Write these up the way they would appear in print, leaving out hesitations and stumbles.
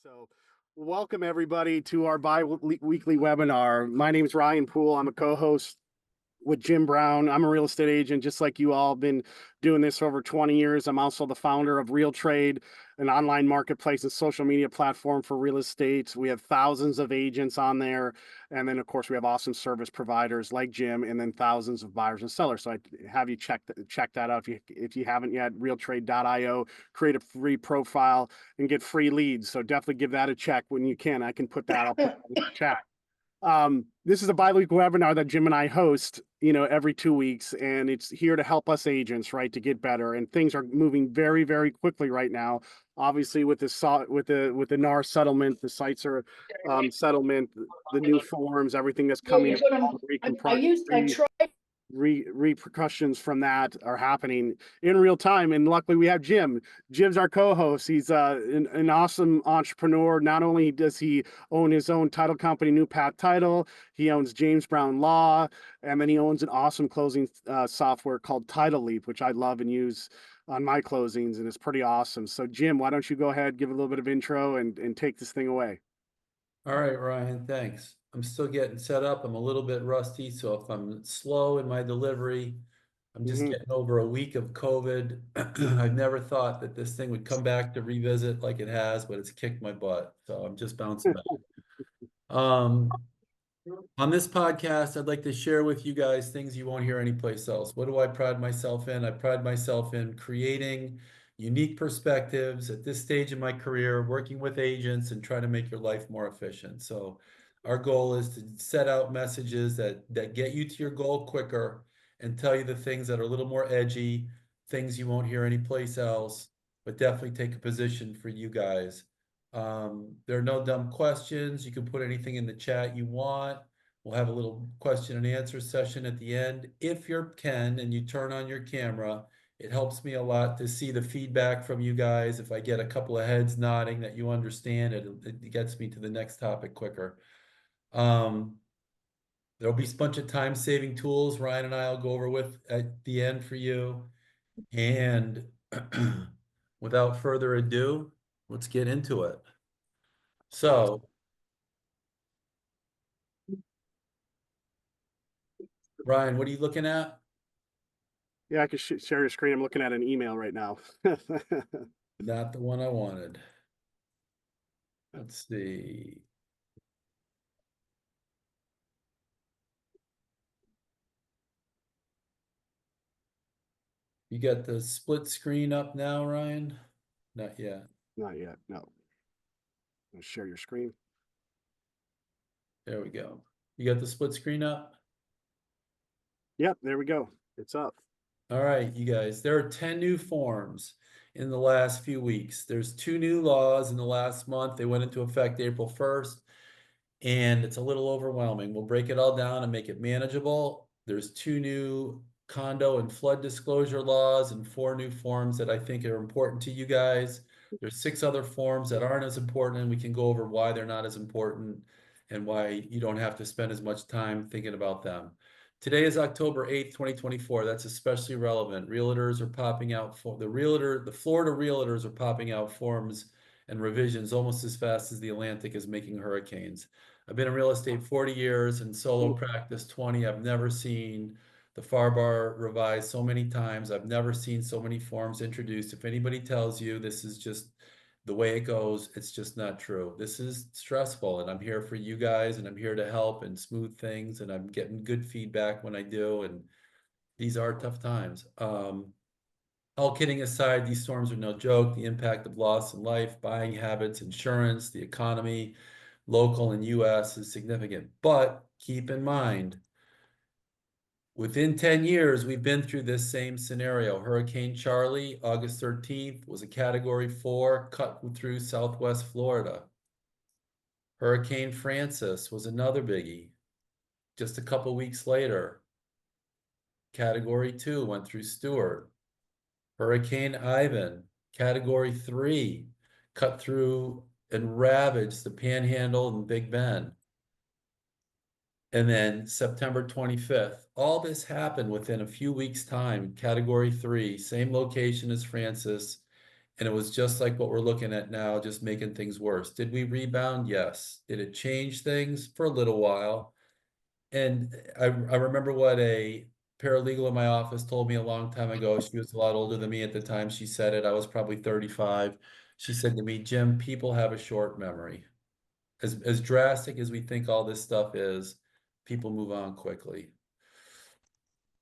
So, welcome everybody to our bi-weekly webinar. My name is Ryan Poole. I'm a co-host with Jim Brown. I'm a real estate agent, just like you all. Been doing this for over 20 years. I'm also the founder of RealTrade, an online marketplace and social media platform for real estate. We have thousands of agents on there. And then, of course, we have awesome service providers like Jim, and then thousands of buyers and sellers. So I have you check that out if you haven't yet. RealTrade.io, create a free profile and get free leads. So definitely give that a check when you can. I'll put that in the chat. This is a bi-weekly webinar that Jim and I host, every 2 weeks, and it's here to help us agents, right, to get better. And things are moving very, very quickly right now. Obviously, with the NAR settlement, the sites are settlement, the new forms, everything that's coming, repercussions from that are happening in real time. And luckily we have Jim. Jim's our co-host. He's an awesome entrepreneur. Not only does he own his own title company, New Path Title, he owns James Brown Law, and then he owns an awesome closing software called Title Leap, which I love and use on my closings, and it's pretty awesome. So Jim, why don't you go ahead, give a little bit of intro and take this thing away. All right, Ryan, thanks. I'm still getting set up. I'm a little bit rusty, so if I'm slow in my delivery, I'm just getting over a week of COVID. I've never thought that this thing would come back to revisit like it has, but it's kicked my butt. So I'm just bouncing back. On this podcast, I'd like to share with you guys things you won't hear anyplace else. What do I pride myself in? I pride myself in creating unique perspectives at this stage in my career, working with agents and trying to make your life more efficient. So our goal is to set out messages that get you to your goal quicker and tell you the things that are a little more edgy, things you won't hear anyplace else, but definitely take a position for you guys. There are no dumb questions. You can put anything in the chat you want. We'll have a little question and answer session at the end. If you can and you turn on your camera, it helps me a lot to see the feedback from you guys. If I get a couple of heads nodding that you understand it, it gets me to the next topic quicker. There'll be a bunch of time-saving tools Ryan and I will go over with at the end for you. And without further ado, let's get into it. So, Ryan, what are you looking at? Yeah, I can share your screen. I'm looking at an email right now. Not the one I wanted. Let's see. You got the split screen up now, Ryan? Not yet. Not yet, no. Share your screen. There we go. You got the split screen up? Yep, there we go. It's up. All right, you guys, there are 10 new forms in the last few weeks. There's 2 new laws in the last month. They went into effect April 1st, and it's a little overwhelming. We'll break it all down and make it manageable. There's 2 new condo and flood disclosure laws and 4 new forms that I think are important to you guys. There's 6 other forms that aren't as important, and we can go over why they're not as important and why you don't have to spend as much time thinking about them. Today is October 8th, 2024. That's especially relevant. Realtors are popping out for the Florida realtors are popping out forms and revisions almost as fast as the Atlantic is making hurricanes. I've been in real estate 40 years and solo practice 20. I've never seen the FAR bar revised so many times. I've never seen so many forms introduced. If anybody tells you this is just the way it goes, it's just not true. This is stressful, and I'm here for you guys, and I'm here to help and smooth things, and I'm getting good feedback when I do, and these are tough times. All kidding aside, these storms are no joke. The impact of loss in life, buying habits, insurance, the economy, local and US is significant. But keep in mind, within 10 years, we've been through this same scenario. Hurricane Charlie, August 13th, was a Category 4, cut through Southwest Florida. Hurricane Francis was another biggie. Just a couple weeks later, Category 2 went through Stewart. Hurricane Ivan, Category 3, cut through and ravaged the Panhandle and Big Bend. And then September 25th, all this happened within a few weeks' time. Category 3, same location as Francis, And it was just like what we're looking at now, just making things worse. Did we rebound? Yes. Did it change things for a little while? And I remember what a paralegal in my office told me a long time ago. She was a lot older than me at the time she said it. I was probably 35. She said to me, Jim, people have a short memory. As drastic as we think all this stuff is, people move on quickly.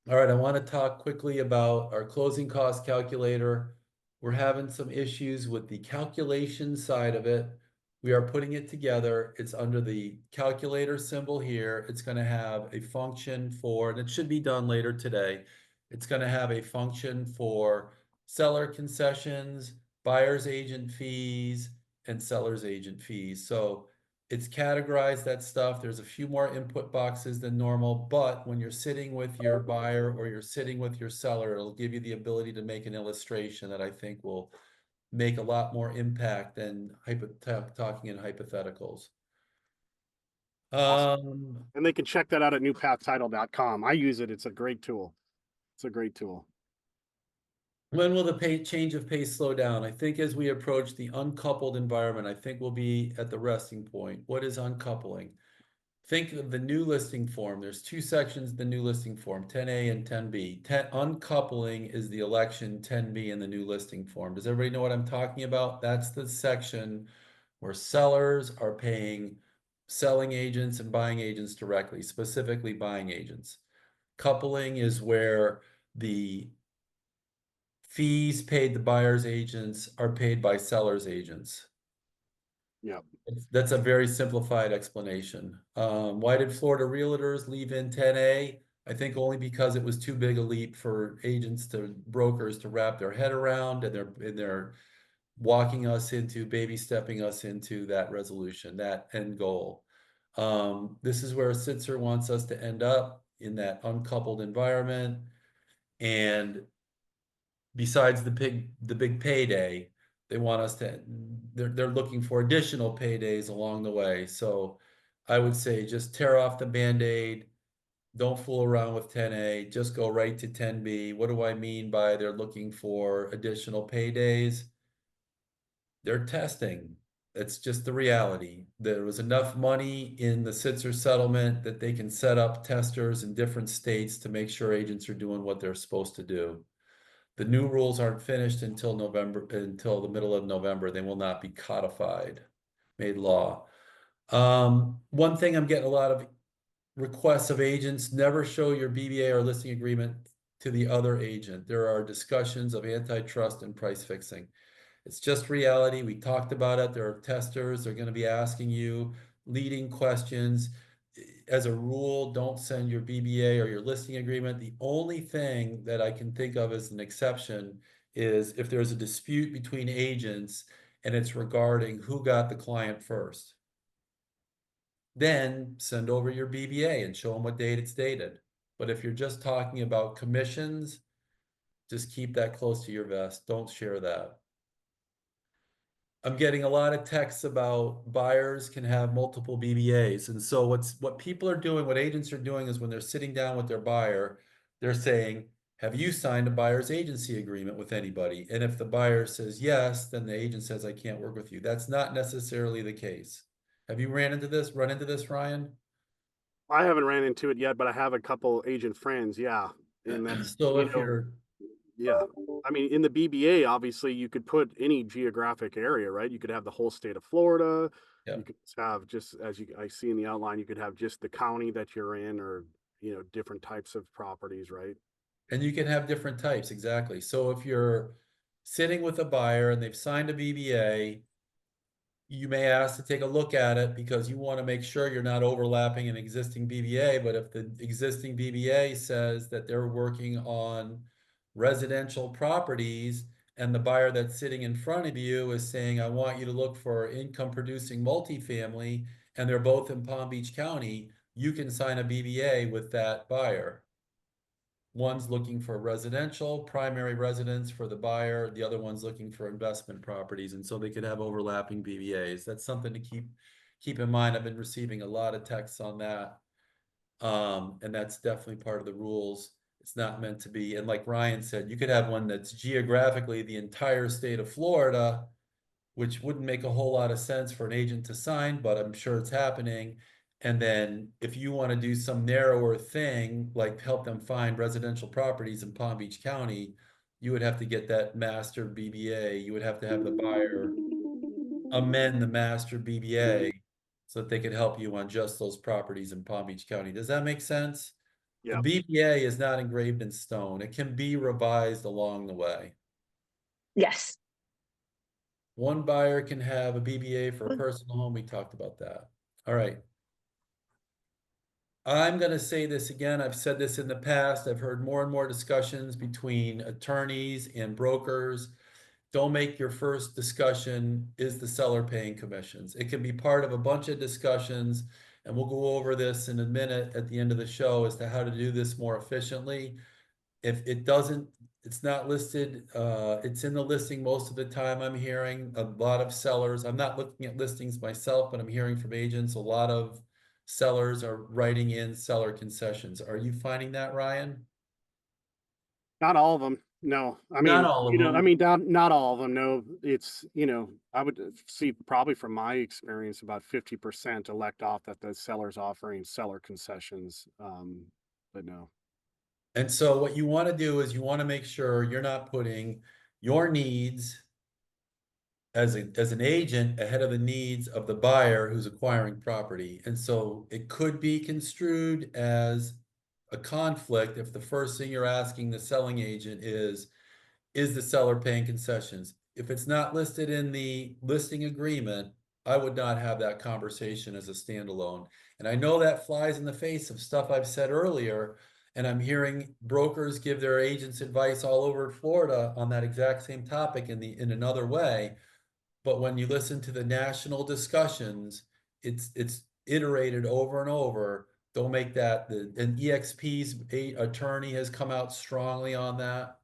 All right, I want to talk quickly about our closing cost calculator. We're having some issues with the calculation side of it. We are putting it together. It's under the calculator symbol here. It's going to have a function for, and it should be done later today. It's going to have a function for seller concessions, buyer's agent fees, and seller's agent fees. So it's categorized that stuff. There's a few more input boxes than normal, but when you're sitting with your buyer or you're sitting with your seller, it'll give you the ability to make an illustration that I think will make a lot more impact than talking in hypotheticals. Awesome. Um, And they can check that out at newpathtitle.com. I use it. It's a great tool. It's a great tool. when will the change of pace slow down? I think as we approach the uncoupled environment, I think we'll be at the resting point. What is uncoupling? Think of the new listing form. There's two sections of the new listing form, 10A and 10B. Uncoupling is the election 10B in the new listing form. Does everybody know what I'm talking about? That's the section where sellers are paying selling agents and buying agents directly, specifically buying agents. Coupling is where the fees paid to buyer's agents are paid by seller's agents. Yeah. That's a very simplified explanation. Why did Florida realtors leave in 10A? I think only because it was too big a leap for agents to brokers to wrap their head around, and they're walking us into baby stepping us into that resolution, that end goal. This is where Sitzer wants us to end up in that uncoupled environment. And besides the big payday, they want us to, they're looking for additional paydays along the way. So I would say just tear off the Band-Aid. Don't fool around with 10A, just go right to 10B. What do I mean by they're looking for additional paydays? They're testing. It's just the reality. There was enough money in the Sitzer settlement that they can set up testers in different states to make sure agents are doing what they're supposed to do. The new rules aren't finished until the middle of November. They will not be codified, made law. One thing I'm getting a lot of requests of agents, never show your BBA or listing agreement to the other agent. There are discussions of antitrust and price fixing. It's just reality. We talked about it. There are testers. They're going to be asking you leading questions. As a rule, don't send your BBA or your listing agreement. The only thing that I can think of as an exception is if there's a dispute between agents and it's regarding who got the client first. Then send over your BBA and show them what date it's dated. But if you're just talking about commissions, just keep that close to your vest. Don't share that. I'm getting a lot of texts about buyers can have multiple BBAs. And so what people are doing, what agents are doing is when they're sitting down with their buyer, they're saying, have you signed a buyer's agency agreement with anybody? And if the buyer says yes, then the agent says, I can't work with you. That's not necessarily the case. Have you run into this, Ryan? I haven't ran into it yet, but I have a couple agent friends. Yeah. And that's, So if you're, yeah. I mean, in the BBA, obviously, you could put any geographic area, right? You could have the whole state of Florida. yeah, You could have just as I see in the outline, you could have just the county that you're in, or different types of properties, right? and you can have different types, exactly. So if you're sitting with a buyer and they've signed a BBA, you may ask to take a look at it because you want to make sure you're not overlapping an existing BBA. But if the existing BBA says that they're working on residential properties and the buyer that's sitting in front of you is saying, I want you to look for income producing multifamily, and they're both in Palm Beach County, you can sign a BBA with that buyer. One's looking for residential, primary residence for the buyer. The other one's looking for investment properties. And so they could have overlapping BVAs. That's something to keep in mind. I've been receiving a lot of texts on that. And that's definitely part of the rules. It's not meant to be. And like Ryan said, you could have one that's geographically the entire state of Florida, which wouldn't make a whole lot of sense for an agent to sign, but I'm sure it's happening. And then if you want to do some narrower thing, like help them find residential properties in Palm Beach County, you would have to get that master BBA. You would have to have the buyer amend the master BBA so that they could help you on just those properties in Palm Beach County. Does that make sense? The Yeah. BBA is not engraved in stone. It can be revised along the way. Yes. One buyer can have a BBA for a personal home. We talked about that. All right. I'm going to say this again. I've said this in the past. I've heard more and more discussions between attorneys and brokers. Don't make your first discussion, is the seller paying commissions? It can be part of a bunch of discussions, and we'll go over this in a minute at the end of the show as to how to do this more efficiently. If it doesn't, it's not listed, it's in the listing most of the time. I'm hearing a lot of sellers. I'm not looking at listings myself, but I'm hearing from agents, a lot of sellers are writing in seller concessions. Are you finding that, Ryan? Not all of them. No, I Not mean, all of them. I mean, not all of them. No, it's, I would see probably from my experience about 50% elect off that the seller's offering seller concessions. But no. And so what you want to do is you want to make sure you're not putting your needs as an agent ahead of the needs of the buyer who's acquiring property. And so it could be construed as a conflict if the first thing you're asking the selling agent is the seller paying concessions? If it's not listed in the listing agreement, I would not have that conversation as a standalone. And I know that flies in the face of stuff I've said earlier, and I'm hearing brokers give their agents advice all over Florida on that exact same topic in another way. But when you listen to the national discussions, it's iterated over and over. Don't make that and EXP's attorney has come out strongly on that.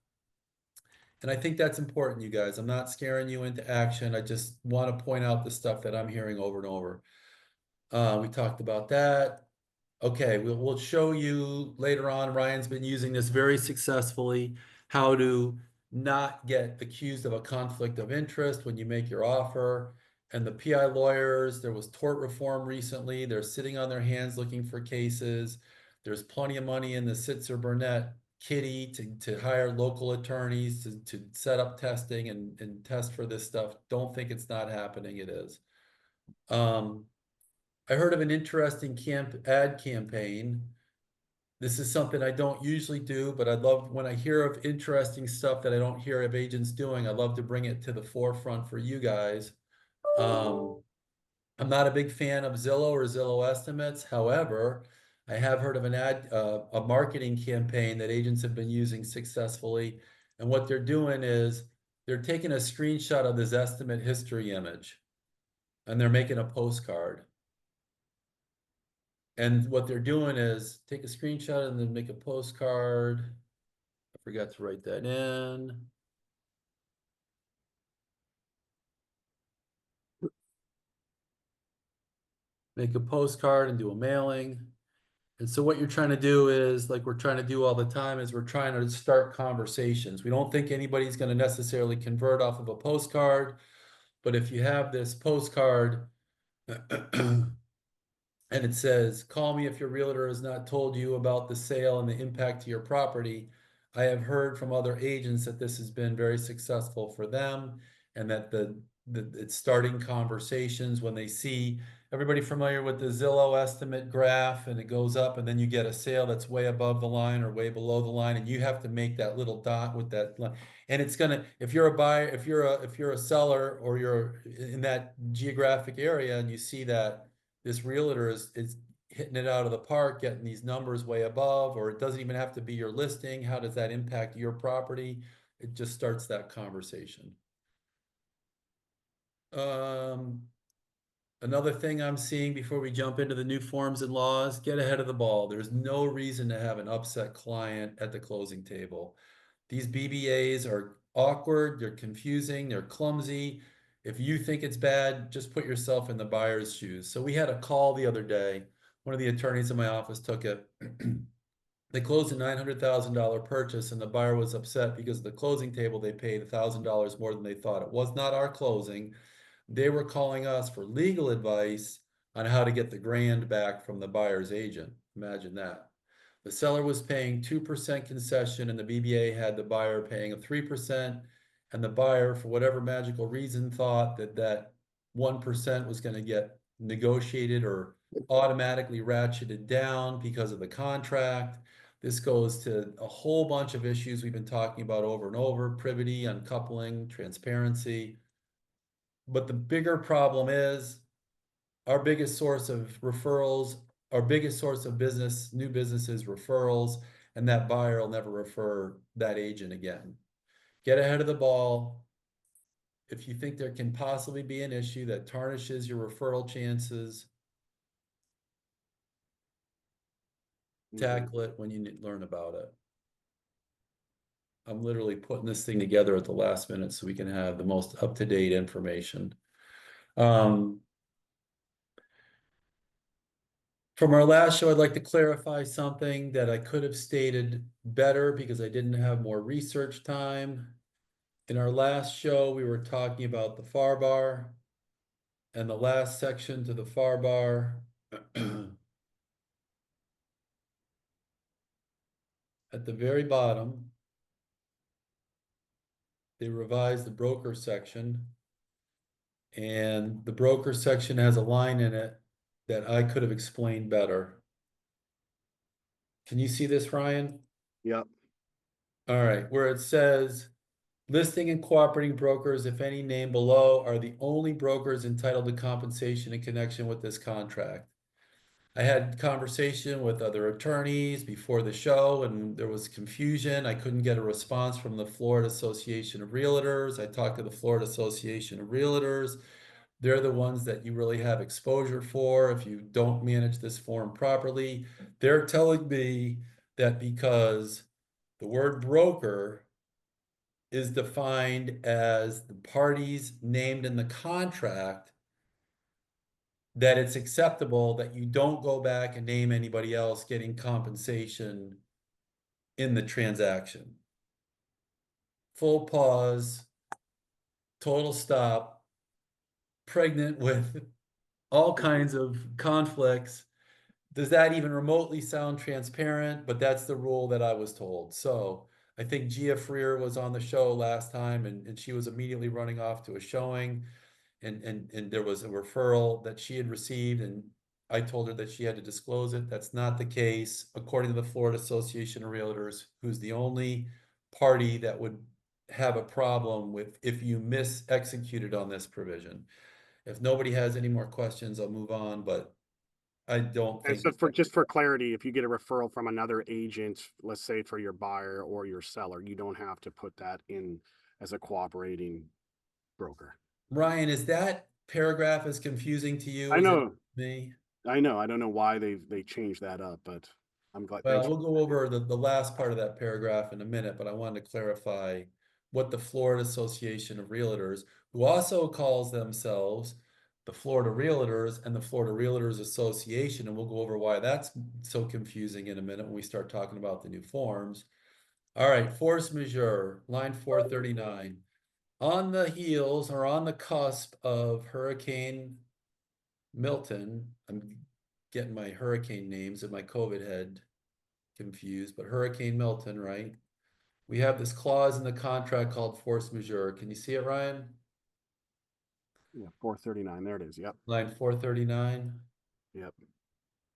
And I think that's important, you guys. I'm not scaring you into action. I just want to point out the stuff that I'm hearing over and over. We talked about that. Okay, we'll show you later on. Ryan's been using this very successfully, how to not get accused of a conflict of interest when you make your offer. And the PI lawyers, there was tort reform recently. They're sitting on their hands looking for cases. There's plenty of money in the Sitzer Burnett kitty to hire local attorneys to set up testing and test for this stuff. Don't think it's not happening. It is. I heard of an interesting ad campaign. This is something I don't usually do, but I love when I hear of interesting stuff that I don't hear of agents doing. I love to bring it to the forefront for you guys. I'm not a big fan of Zillow or Zillow estimates. However, I have heard of a marketing campaign that agents have been using successfully. And what they're doing is they're taking a screenshot of this estimate history image and they're making a postcard. And what they're doing is take a screenshot and then make a postcard. I forgot to write that in. Make a postcard and do a mailing. And so what you're trying to do is, like we're trying to do all the time, is we're trying to start conversations. We don't think anybody's going to necessarily convert off of a postcard, but if you have this postcard and it says, call me if your realtor has not told you about the sale and the impact to your property. I have heard from other agents that this has been very successful for them and that it's starting conversations when they see everybody familiar with the Zillow estimate graph and it goes up and then you get a sale that's way above the line or way below the line and you have to make that little dot with that line. And it's gonna, if you're a buyer, if you're a seller or you're in that geographic area and you see that this realtor is hitting it out of the park, getting these numbers way above, or it doesn't even have to be your listing. How does that impact your property? It just starts that conversation. Another thing I'm seeing before we jump into the new forms and laws, get ahead of the ball. There's no reason to have an upset client at the closing table. These BBAs are awkward, they're confusing, they're clumsy. If you think it's bad, just put yourself in the buyer's shoes. So we had a call the other day. One of the attorneys in my office took it. They closed a $900,000 purchase, and the buyer was upset because at the closing table they paid $1,000 more than they thought. It was not our closing. They were calling us for legal advice on how to get the grand back from the buyer's agent. Imagine that. The seller was paying 2% concession, and the BBA had the buyer paying a 3%. And the buyer, for whatever magical reason, thought that that 1% was going to get negotiated or automatically ratcheted down because of the contract. This goes to a whole bunch of issues we've been talking about over and over: privity, uncoupling, transparency. But the bigger problem is our biggest source of referrals, our biggest source of business, new business is referrals, and that buyer will never refer that agent again. Get ahead of the ball. If you think there can possibly be an issue that tarnishes your referral chances, tackle it when you learn about it. I'm literally putting this thing together at the last minute so we can have the most up-to-date information. From our last show, I'd like to clarify something that I could have stated better because I didn't have more research time. In our last show, we were talking about the FAR bar, and the last section to the FAR bar at the very bottom, they revised the broker section, and the broker section has a line in it that I could have explained better. Can you see this, Ryan? Yep. All right, where it says listing and cooperating brokers, if any named below, are the only brokers entitled to compensation in connection with this contract. I had conversation with other attorneys before the show, and there was confusion. I couldn't get a response from the Florida Association of Realtors. I talked to the Florida Association of Realtors. They're the ones that you really have exposure for if you don't manage this form properly. They're telling me that because the word broker is defined as the parties named in the contract, that it's acceptable that you don't go back and name anybody else getting compensation in the transaction. Full pause, total stop, pregnant with all kinds of conflicts. Does that even remotely sound transparent? But that's the rule that I was told. So I think Gia Freer was on the show last time, and she was immediately running off to a showing, and there was a referral that she had received, and I told her that she had to disclose it. That's not the case, according to the Florida Association of Realtors, who's the only party that would have a problem with if you executed on this provision. If nobody has any more questions, I'll move on, but I don't And think so just for clarity, if you get a referral from another agent, let's say for your buyer or your seller, you don't have to put that in as a cooperating broker. Ryan, is that paragraph as confusing to you I as it is know. to me? I know. I don't know why they changed that up, but I'm glad. Well, Thanks. we'll go over the last part of that paragraph in a minute, but I wanted to clarify what the Florida Association of Realtors, who also calls themselves the Florida Realtors and the Florida Realtors Association, and we'll go over why that's so confusing in a minute when we start talking about the new forms. All right, force majeure, line 439. On the heels or on the cusp of Hurricane Milton, I'm getting my hurricane names in my COVID head confused, but Hurricane Milton, right? We have this clause in the contract called force majeure. Can you see it, Ryan? Yeah, 439. There it is. Yep. Line 439. Yep.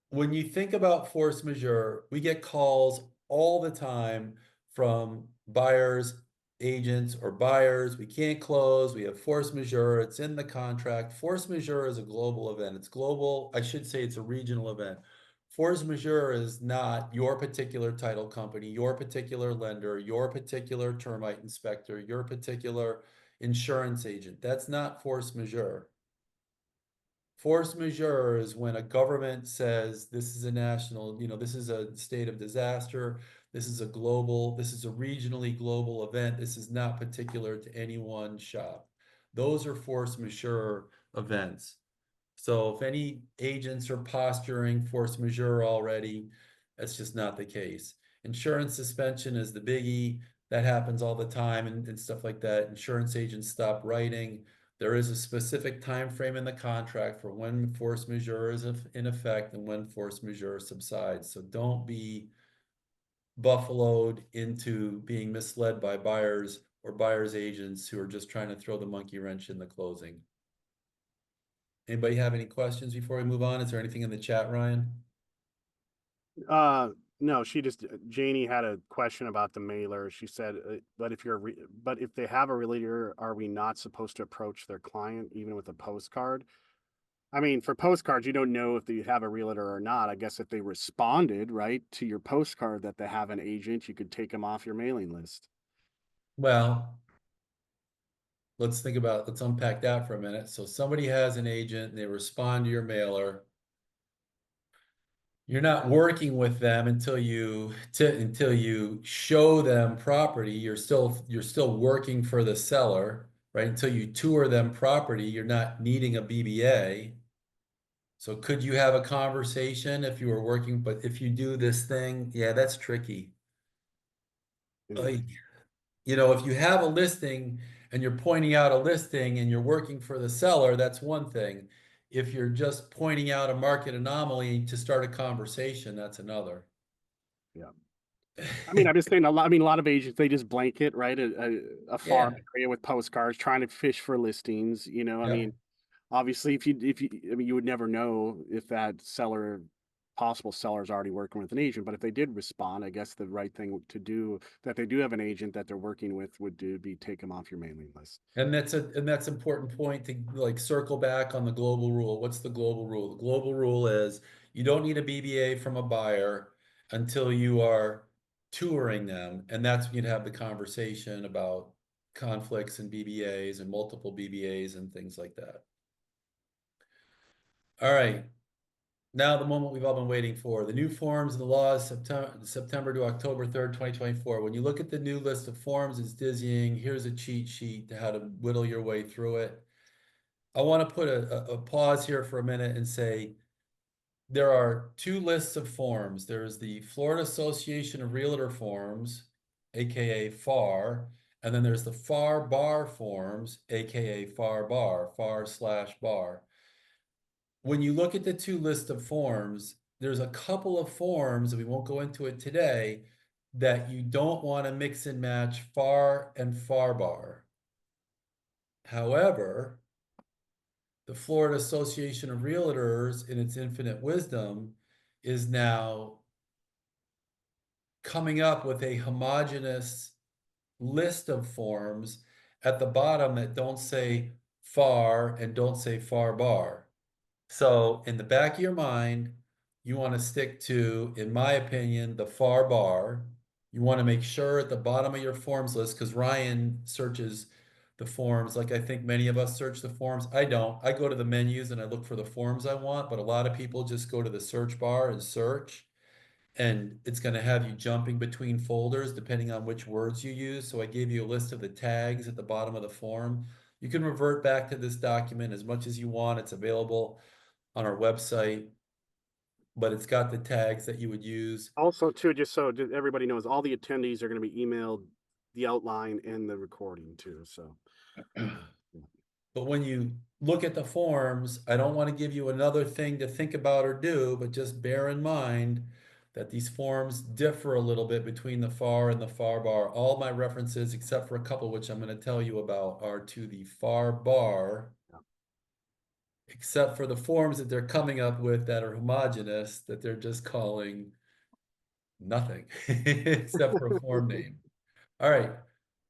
When you think about force majeure, we get calls all the time from buyers, agents, or buyers. We can't close. We have force majeure. It's in the contract. Force majeure is a global event. It's global. I should say it's a regional event. Force majeure is not your particular title company, your particular lender, your particular termite inspector, your particular insurance agent. That's not force majeure. Force majeure is when a government says this is a national, this is a state of disaster, this is a regionally global event, this is not particular to any one shop. Those are force majeure events. So if any agents are posturing force majeure already, that's just not the case. Insurance suspension is the biggie. That happens all the time and stuff like that. Insurance agents stop writing. There is a specific time frame in the contract for when force majeure is in effect and when force majeure subsides. So don't be buffaloed into being misled by buyers or buyers agents who are just trying to throw the monkey wrench in the closing. Anybody have any questions before we move on? Is there anything in the chat, Ryan? No, Janie had a question about the mailer. She said, but but if they have a realtor, are we not supposed to approach their client even with a postcard? I mean, for postcards, you don't know if they have a realtor or not. I guess if they responded, right, to your postcard that they have an agent, you could take them off your mailing list. Well, let's unpack that for a minute. So somebody has an agent and they respond to your mailer. You're not working with them until you show them property. You're still working for the seller, right? Until you tour them property, you're not needing a BBA. So could you have a conversation if you were working, but if you do this thing, yeah, that's tricky. Like, if you have a listing and you're pointing out a listing and you're working for the seller, that's one thing. If you're just pointing out a market anomaly to start a conversation, that's another. Yeah. I mean, I'm just saying a lot of agents, they just blanket, right? A farm Yeah. area with postcards trying to fish for listings, I Yep. mean, obviously I mean, you would never know if that possible seller is already working with an agent, but if they did respond, I guess the right thing to do, that they do have an agent that they're working with, be take them off your mailing list. And that's important point to like circle back on the global rule. What's the global rule? The global rule is you don't need a BBA from a buyer until you are touring them. And that's when you'd have the conversation about conflicts and BBAs and multiple BBAs and things like that. All right. Now the moment we've all been waiting for. The new forms and the laws, September to October 3rd, 2024. When you look at the new list of forms, it's dizzying. Here's a cheat sheet to how to whittle your way through it. I want to put a pause here for a minute and say there are two lists of forms. There's the Florida Association of Realtor forms, aka FAR, and then there's the FAR bar forms, aka FAR bar, FAR/bar. When you look at the two lists of forms, there's a couple of forms, and we won't go into it today, that you don't want to mix and match FAR and FAR bar. However, the Florida Association of Realtors, in its infinite wisdom, is now coming up with a homogeneous list of forms at the bottom that don't say FAR and don't say FAR bar. So in the back of your mind, you want to stick to, in my opinion, the FAR bar. You want to make sure at the bottom of your forms list, because Ryan searches the forms like I think many of us search the forms. I don't. I go to the menus and I look for the forms I want, but a lot of people just go to the search bar and search, and it's going to have you jumping between folders depending on which words you use. So I gave you a list of the tags at the bottom of the form. You can revert back to this document as much as you want. It's available on our website, but it's got the tags that you would use. Also, too, just so everybody knows, all the attendees are going to be emailed the outline and the recording too. So, But when you look at the forms, I don't want to give you another thing to think about or do, but just bear in mind that these forms differ a little bit between the FAR and the FAR bar. All my references, except for a couple, which I'm going to tell you about, are to the FAR bar, except for the forms that they're coming up with that are homogeneous, that they're just calling nothing except for a form name. All right.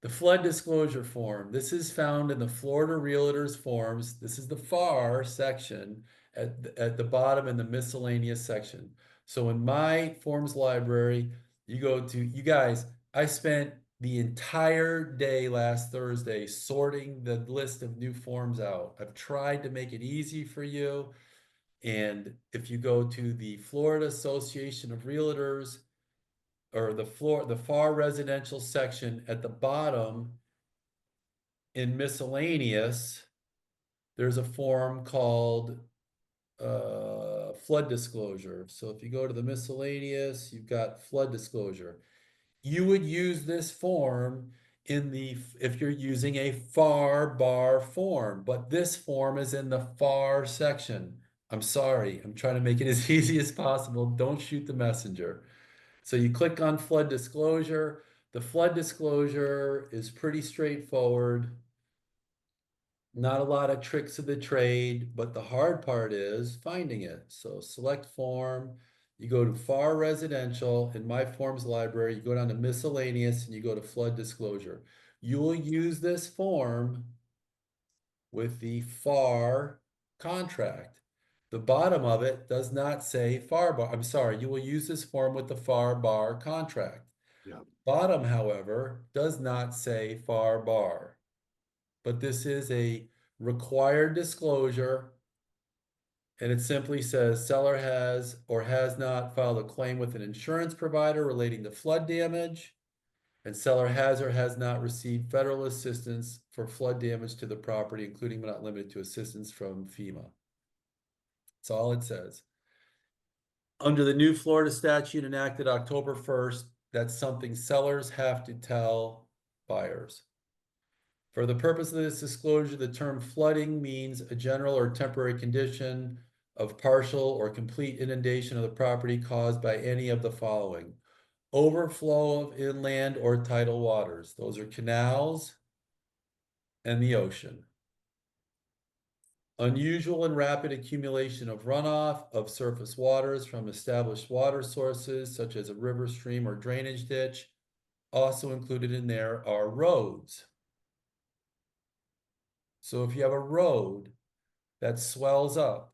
The flood disclosure form. This is found in the Florida Realtors forms. This is the FAR section at the bottom in the miscellaneous section. So in my forms library, you guys, I spent the entire day last Thursday sorting the list of new forms out. I've tried to make it easy for you. And if you go to the Florida Association of Realtors, or the FAR residential section at the bottom in miscellaneous, there's a form called flood disclosure. So if you go to the miscellaneous, you've got flood disclosure. You would use this form if you're using a FAR bar form, but this form is in the FAR section. I'm sorry, I'm trying to make it as easy as possible. Don't shoot the messenger. So you click on flood disclosure. The flood disclosure is pretty straightforward. Not a lot of tricks of the trade, but the hard part is finding it. So select form, you go to FAR residential, in my forms library, you go down to miscellaneous and you go to flood disclosure. You will use this form with the FAR contract. The bottom of it does not say FAR bar. I'm sorry, you will use this form with the FAR bar contract. Yeah. Bottom, however, does not say FAR bar. But this is a required disclosure. And it simply says seller has or has not filed a claim with an insurance provider relating to flood damage. And seller has or has not received federal assistance for flood damage to the property, including but not limited to assistance from FEMA. That's all it says. Under the new Florida statute enacted October 1st, that's something sellers have to tell buyers. For the purpose of this disclosure, the term flooding means a general or temporary condition of partial or complete inundation of the property caused by any of the following: overflow of inland or tidal waters. Those are canals and the ocean. Unusual and rapid accumulation of runoff of surface waters from established water sources, such as a river, stream, or drainage ditch. Also included in there are roads. So if you have a road that swells up,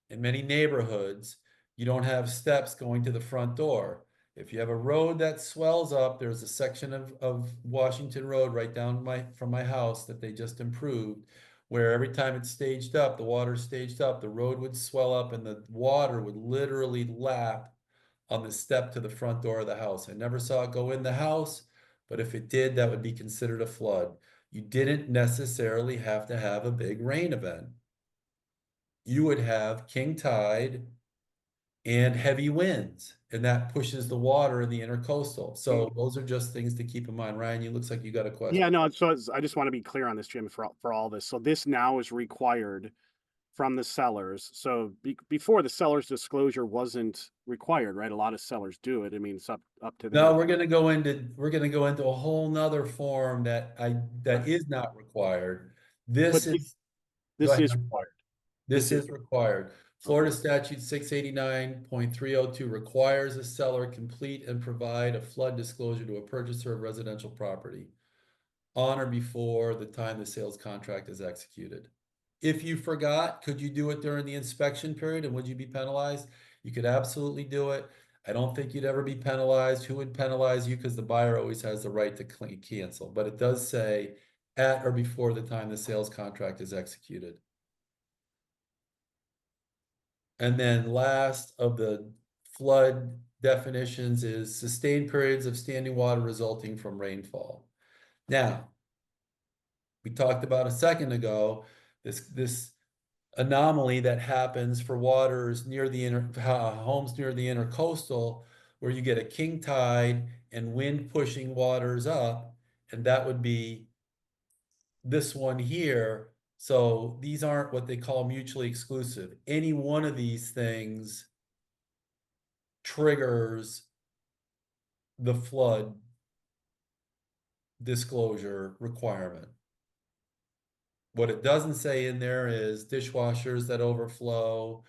in many neighborhoods, you don't have steps going to the front door. If you have a road that swells up, there's a section of Washington Road right down from my house that they just improved, where every time it's staged up, the water staged up, the road would swell up and the water would literally lap on the step to the front door of the house. I never saw it go in the house, but if it did, that would be considered a flood. You didn't necessarily have to have a big rain event. You would have king tide and heavy winds, and that pushes the water in the intercoastal. So those are just things to keep in mind. Ryan, you looks like you got a question. Yeah, no, so I just want to be clear on this, Jim, for all this. So this now is required from the sellers. So before, the seller's disclosure wasn't required, right? A lot of sellers do it. I mean, it's up to them. No, we're gonna go into a whole nother form that is not required. This But is go this ahead. is required. This is required. Florida Okay. statute 689.302 requires a seller complete and provide a flood disclosure to a purchaser of residential property on or before the time the sales contract is executed. If you forgot, could you do it during the inspection period and would you be penalized? You could absolutely do it. I don't think you'd ever be penalized. Who would penalize you? Because the buyer always has the right to cancel. But it does say at or before the time the sales contract is executed. And then last of the flood definitions is sustained periods of standing water resulting from rainfall. Now, we talked about a second ago, this anomaly that happens for waters near the homes near the intercoastal, where you get a king tide and wind pushing waters up, and that would be this one here. So these aren't what they call mutually exclusive. Any one of these things triggers the flood disclosure requirement. What it doesn't say in there is dishwashers that overflow,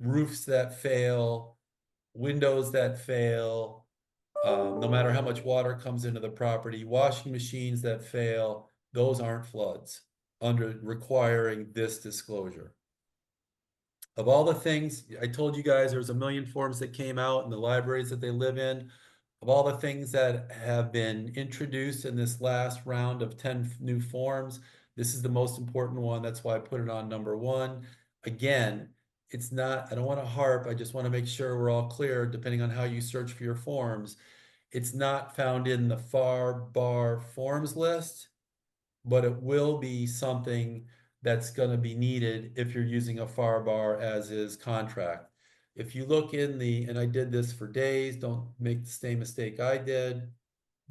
roofs that fail, windows that fail, no matter how much water comes into the property, washing machines that fail, those aren't floods under requiring this disclosure. Of all the things, I told you guys there's a million forms that came out in the libraries that they live in. Of all the things that have been introduced in this last round of 10 new forms, this is the most important one. That's why I put it on number one. Again, it's not, I don't want to harp, I just want to make sure we're all clear, depending on how you search for your forms. It's not found in the FAR bar forms list, but it will be something that's going to be needed if you're using a FAR bar as is contract. If you look in the, and I did this for days, don't make the same mistake I did.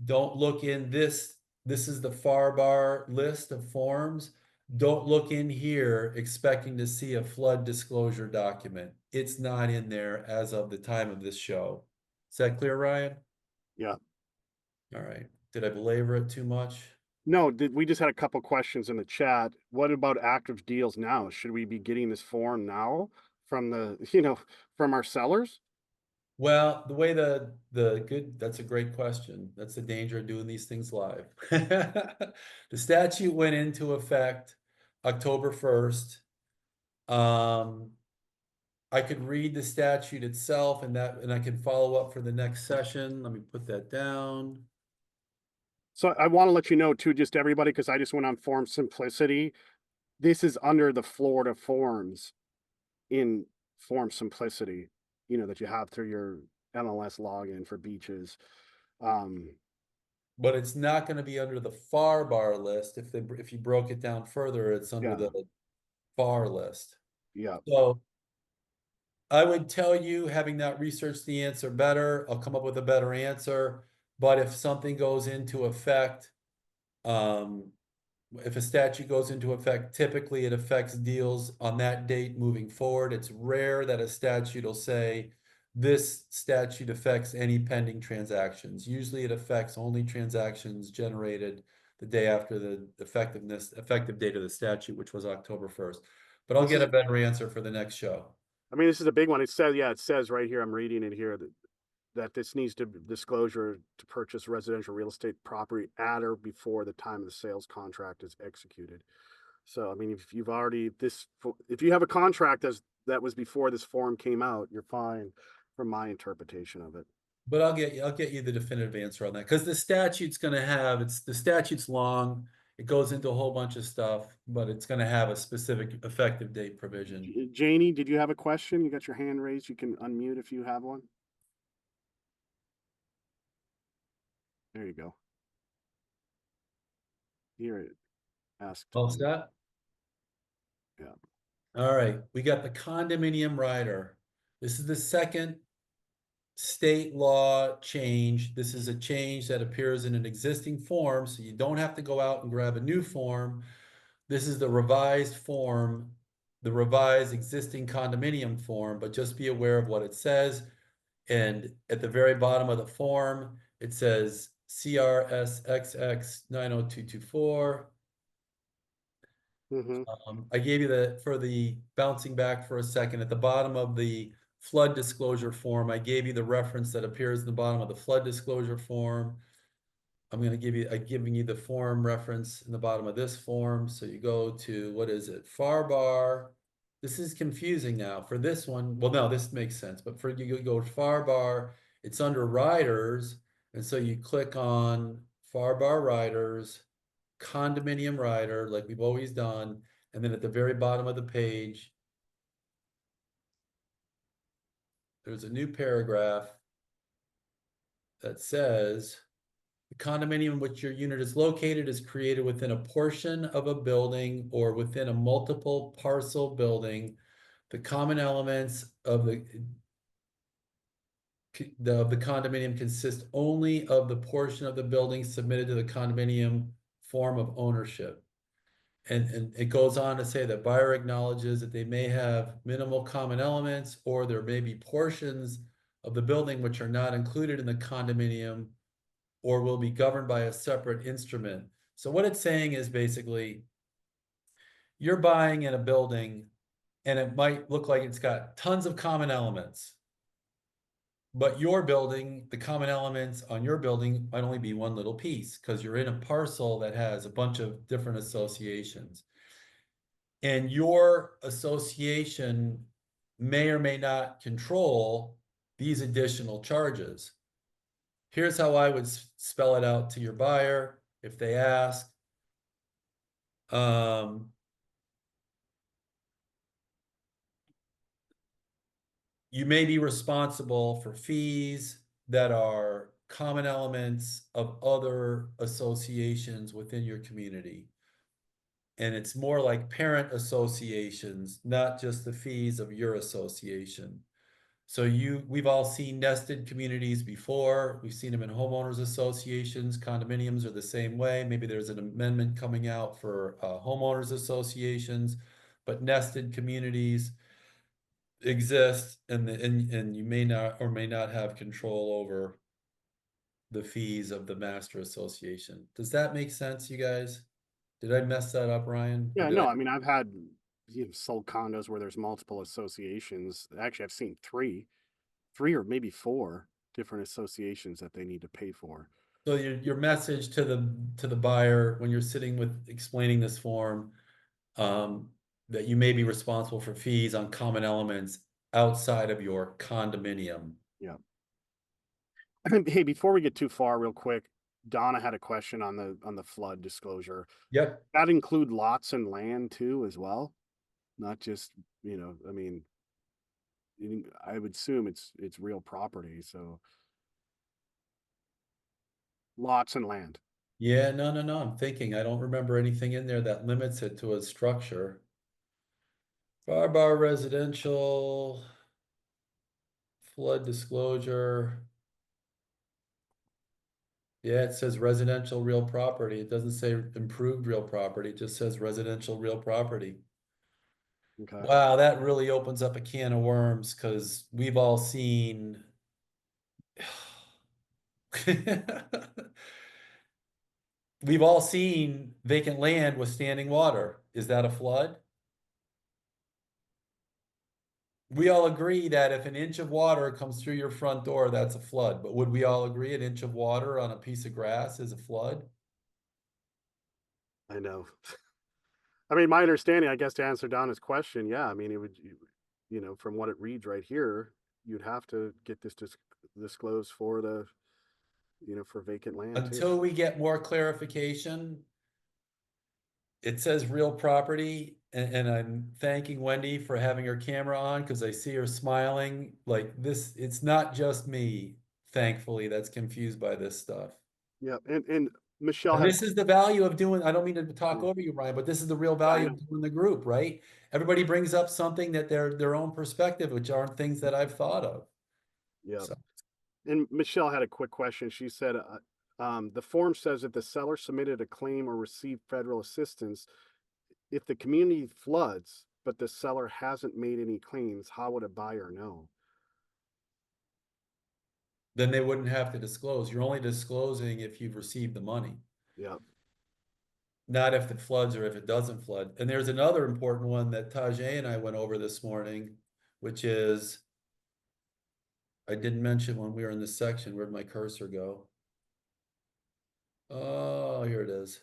Don't look in this. This is the FAR bar list of forms. Don't look in here expecting to see a flood disclosure document. It's not in there as of the time of this show. Is that clear, Ryan? Yeah. All right. Did I belabor it too much? No, we just had a couple questions in the chat. What about active deals now? Should we be getting this form now from the, from our sellers? Well, the way that's a great question. That's the danger of doing these things live. The statute went into effect October 1st. I could read the statute itself and I can follow up for the next session. Let me put that down. So I want to let you know too, just everybody, because I just went on Form Simplicity. This is under the Florida forms in Form Simplicity, that you have through your MLS login for beaches. But it's not going to be under the FAR bar list. If you broke it down further, it's under Yeah. the FAR list. Yeah. So I would tell you, having not researched the answer better, I'll come up with a better answer. But if something goes into effect, if a statute goes into effect, typically it affects deals on that date moving forward. It's rare that a statute will say this statute affects any pending transactions. Usually it affects only transactions generated the day after the effective date of the statute, which was October 1st. But I'll get a better answer for the next show. I mean, this is a big one. It says right here, I'm reading it here, that this needs to disclosure to purchase residential real estate property at or before the time of the sales contract is executed. So, I mean, if you have a contract that was before this form came out, you're fine from my interpretation of it. But I'll get you the definitive answer on that, because the statute's going to have, the statute's long. It goes into a whole bunch of stuff, but it's going to have a specific effective date provision. Janie, did you have a question? You got your hand raised. You can unmute if you have one. There you go. Here it asked. All set? Yeah. All right. We got the condominium rider. This is the second state law change. This is a change that appears in an existing form, so you don't have to go out and grab a new form. This is the revised form, the revised existing condominium form, but just be aware of what it says. And at the very bottom of the form, it says CRSXX 90224. I gave you for the bouncing back for a second, at the bottom of the flood disclosure form, I gave you the reference that appears at the bottom of the flood disclosure form. I'm giving you the form reference in the bottom of this form. So you go to, what is it? FAR bar. This is confusing now for this one. Well, no, this makes sense, but for you go to FAR bar, it's under riders. And so you click on FAR bar riders, condominium rider, like we've always done. And then at the very bottom of the page, there's a new paragraph that says, the condominium in which your unit is located is created within a portion of a building or within a multiple parcel building. The common elements of the condominium consist only of the portion of the building submitted to the condominium form of ownership. And it goes on to say that buyer acknowledges that they may have minimal common elements, or there may be portions of the building which are not included in the condominium or will be governed by a separate instrument. So what it's saying is basically, you're buying in a building and it might look like it's got tons of common elements, but your building, the common elements on your building might only be one little piece because you're in a parcel that has a bunch of different associations. And your association may or may not control these additional charges. Here's how I would spell it out to your buyer if they ask. You may be responsible for fees that are common elements of other associations within your community. and it's more like parent associations, not just the fees of your association. So we've all seen nested communities before. We've seen them in homeowners associations. Condominiums are the same way. Maybe there's an amendment coming out for homeowners associations, but nested communities exist, and you may not or may not have control over the fees of the master association. Does that make sense, you guys? Did I mess that up, Ryan? Or Yeah, did no, I? I mean, I've had sold condos where there's multiple associations. Actually, I've seen three or maybe four different associations that they need to pay for. So your message to the buyer when you're sitting with explaining this form, that you may be responsible for fees on common elements outside of your condominium. Yeah. Hey, before we get too far, real quick, Donna had a question on the flood disclosure. Yep. That include lots and land too, as well, not just I mean, I would assume it's real property, so lots and land. Yeah, no. I'm thinking I don't remember anything in there that limits it to a structure. Fire bar residential, flood disclosure. Yeah, it says residential real property. It doesn't say improved real property. It just says residential real property. Okay. Wow, that really opens up a can of worms because we've all seen. We've all seen vacant land with standing water. Is that a flood? We all agree that if an inch of water comes through your front door, that's a flood. But would we all agree an inch of water on a piece of grass is a flood? I know. I mean, my understanding, I guess, to answer Donna's question, yeah, I mean, it would, from what it reads right here, you'd have to get this disclosed for for vacant land too. Until we get more clarification, it says real property, and I'm thanking Wendy for having her camera on because I see her smiling. Like this, it's not just me, thankfully, that's confused by this stuff. Yeah, and Michelle And had a this is the value of doing, I don't mean to talk yeah, over you, Ryan, but this is the real I value know. of doing the group, right? Everybody brings up something that their own perspective, which aren't things that I've thought of. Yeah, So and Michelle had a quick question. She said, the form says that the seller submitted a claim or received federal assistance. If the community floods, but the seller hasn't made any claims, how would a buyer know? then they wouldn't have to disclose. You're only disclosing if you've received the money, Yeah, not if it floods or if it doesn't flood. And there's another important one that Tajay and I went over this morning, which is, I didn't mention when we were in this section. Where'd my cursor go? Oh, here it is.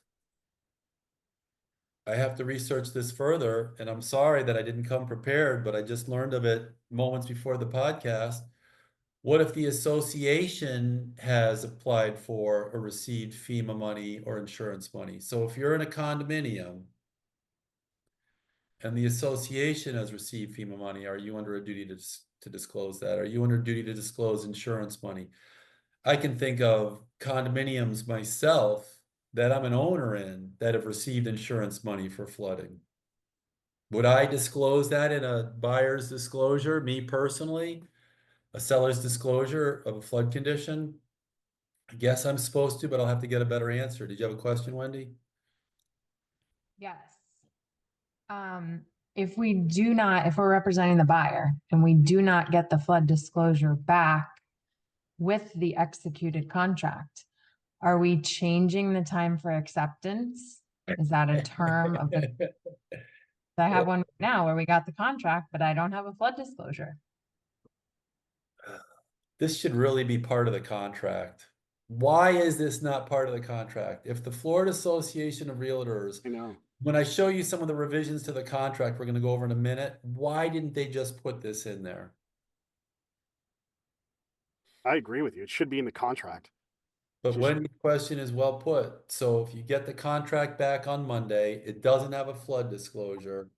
I have to research this further, and I'm sorry that I didn't come prepared, but I just learned of it moments before the podcast. What if the association has applied for or received FEMA money or insurance money? So if you're in a condominium and the association has received FEMA money, are you under a duty to disclose that? Are you under duty to disclose insurance money? I can think of condominiums myself that I'm an owner in that have received insurance money for flooding. Would I disclose that in a buyer's disclosure, me personally? A seller's disclosure of a flood condition? I guess I'm supposed to, but I'll have to get a better answer. Did you have a question, Wendy? Yes. If we're representing the buyer and we do not get the flood disclosure back with the executed contract, are we changing the time for acceptance? Is that a term of the, I have one now where we got the contract, but I don't have a flood disclosure. This should really be part of the contract. Why is this not part of the contract? If the Florida Association of Realtors, I know. when I show you some of the revisions to the contract we're going to go over in a minute, why didn't they just put this in there? I agree with you. It should be in the contract. But Just Wendy's question is well put. So if you get the contract back on Monday, it doesn't have a flood disclosure.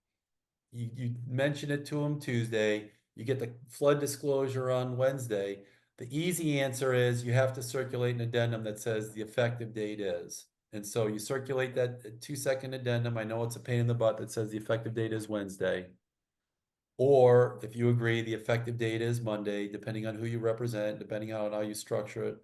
You mention it to them Tuesday, you get the flood disclosure on Wednesday. The easy answer is you have to circulate an addendum that says the effective date is. And so you circulate that 2-second addendum. I know it's a pain in the butt that says the effective date is Wednesday. Or if you agree, the effective date is Monday, depending on who you represent, depending on how you structure it.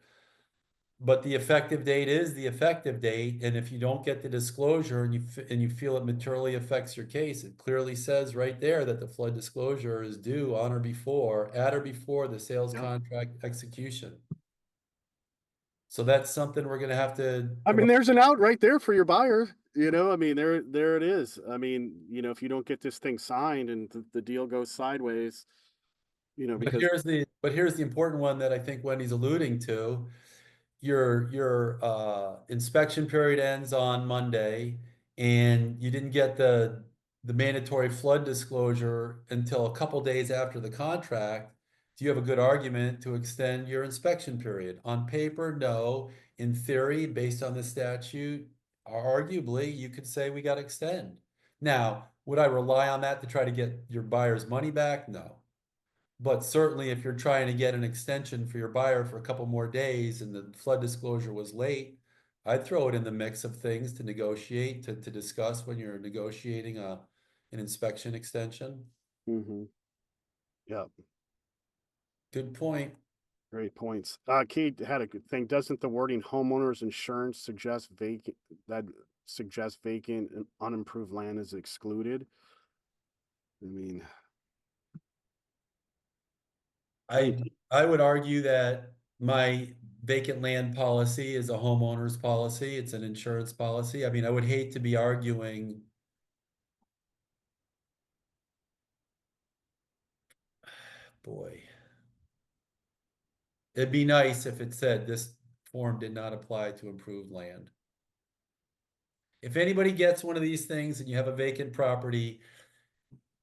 But the effective date is the effective date, and if you don't get the disclosure and you feel it materially affects your case, it clearly says right there that the flood disclosure is due on or before, at or before the sales Yep. contract execution. So that's something we're gonna have to. I mean, there's an out right there for your buyer. You know, I mean, there it is. I mean, you know, if you don't get this thing signed and the deal goes sideways, you know, But because here's the important one that I think Wendy's alluding to. Your inspection period ends on Monday, and you didn't get the mandatory flood disclosure until a couple days after the contract. Do you have a good argument to extend your inspection period? On paper, no. In theory, based on the statute, arguably, you could say we got to extend. Now, would I rely on that to try to get your buyer's money back? No. But certainly if you're trying to get an extension for your buyer for a couple more days and the flood disclosure was late, I'd throw it in the mix of things to negotiate, to discuss when you're negotiating an inspection extension. yeah, Good point. great points. Kate had a good thing. Doesn't the wording homeowners insurance suggest vacant and unimproved land is excluded? I mean, I would argue that my vacant land policy is a homeowner's policy. It's an insurance policy. I mean, I would hate to be arguing. Boy. It'd be nice if it said this form did not apply to improved land. If anybody gets one of these things and you have a vacant property,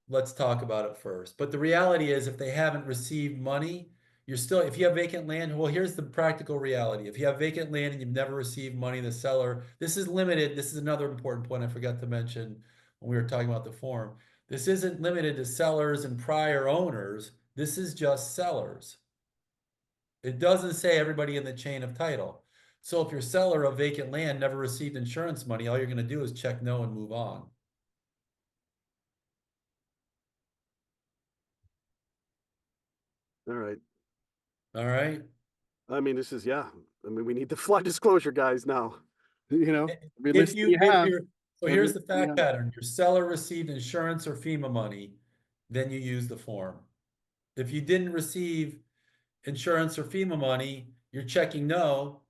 let's talk about it first. But the reality is, if they haven't received money, you're still, if you have vacant land, well, here's the practical reality. If you have vacant land and you've never received money, the seller, this is limited. This is another important point I forgot to mention when we were talking about the form. This isn't limited to sellers and prior owners. This is just sellers. It doesn't say everybody in the chain of title. So if your seller of vacant land never received insurance money, all you're going to do is check no and move on. all right. All right. I mean, this is, yeah. I mean, we need the flood disclosure guys now. You know, If you, so here's the fact yeah. pattern. Your seller received insurance or FEMA money, then you use the form. If you didn't receive insurance or FEMA money, you're checking no,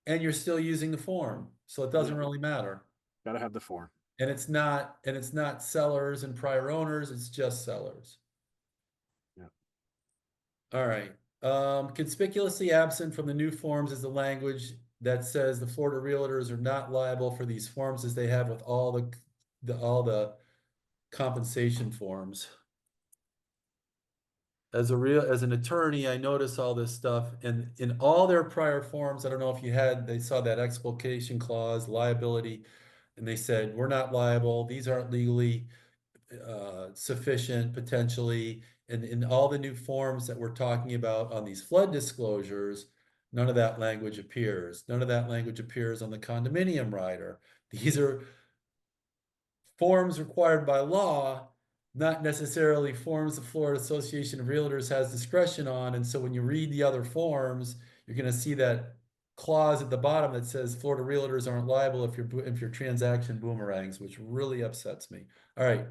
and you're still using the form. So it doesn't really matter. Gotta have the form. And it's not sellers and prior owners, it's just sellers. Yeah. All right. Conspicuously absent from the new forms is the language that says the Florida realtors are not liable for these forms as they have with all the compensation forms. As an attorney, I notice all this stuff, and in all their prior forms, I don't know if they saw that exculpation clause, liability, and they said, we're not liable, these aren't legally sufficient potentially. And in all the new forms that we're talking about on these flood disclosures, none of that language appears. None of that language appears on the condominium rider. These are forms required by law, not necessarily forms the Florida Association of Realtors has discretion on. And so when you read the other forms, you're going to see that clause at the bottom that says Florida realtors aren't liable if your transaction boomerangs, which really upsets me. All right,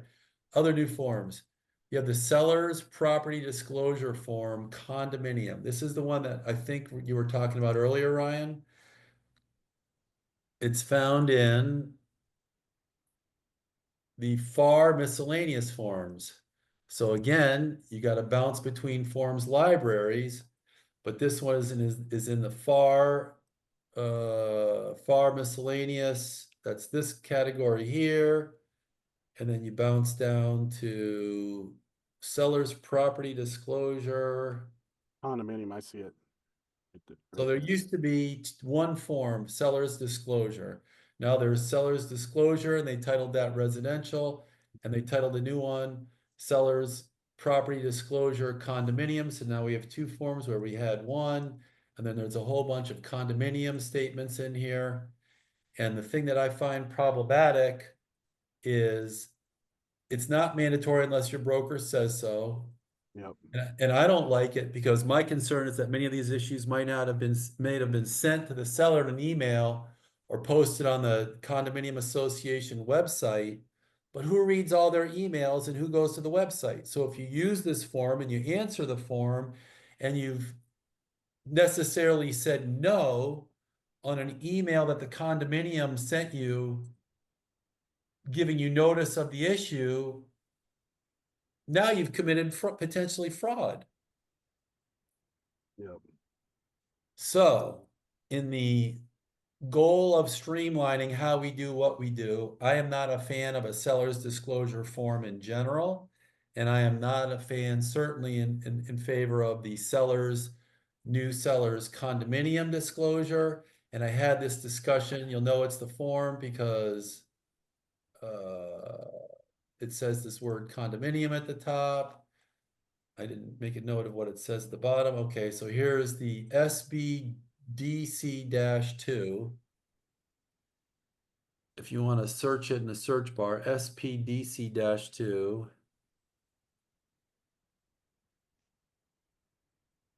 other new forms. You have the seller's property disclosure form, condominium. This is the one that I think you were talking about earlier, Ryan. It's found in the FAR miscellaneous forms. So again, you got to bounce between forms libraries, but this one is in the FAR miscellaneous. That's this category here. And then you bounce down to seller's property disclosure. Condominium, I see it. So there used to be one form, seller's disclosure. Now there's seller's disclosure, and they titled that residential, and they titled the new one seller's property disclosure condominium. So now we have two forms where we had one, and then there's a whole bunch of condominium statements in here. And the thing that I find problematic is it's not mandatory unless your broker says so. Yep. And I don't like it because my concern is that many of these issues might have been sent to the seller in an email or posted on the condominium association website, but who reads all their emails and who goes to the website? So if you use this form and you answer the form and you've necessarily said no on an email that the condominium sent you, giving you notice of the issue, now you've committed potentially fraud. Yep. So, in the goal of streamlining how we do what we do, I am not a fan of a seller's disclosure form in general, and I am not a fan, certainly in favor of the new seller's condominium disclosure. And I had this discussion, you'll know it's the form because it says this word condominium at the top. I didn't make a note of what it says at the bottom. Okay, so here's the SBDC-2. If you want to search it in the search bar, SPDC-2,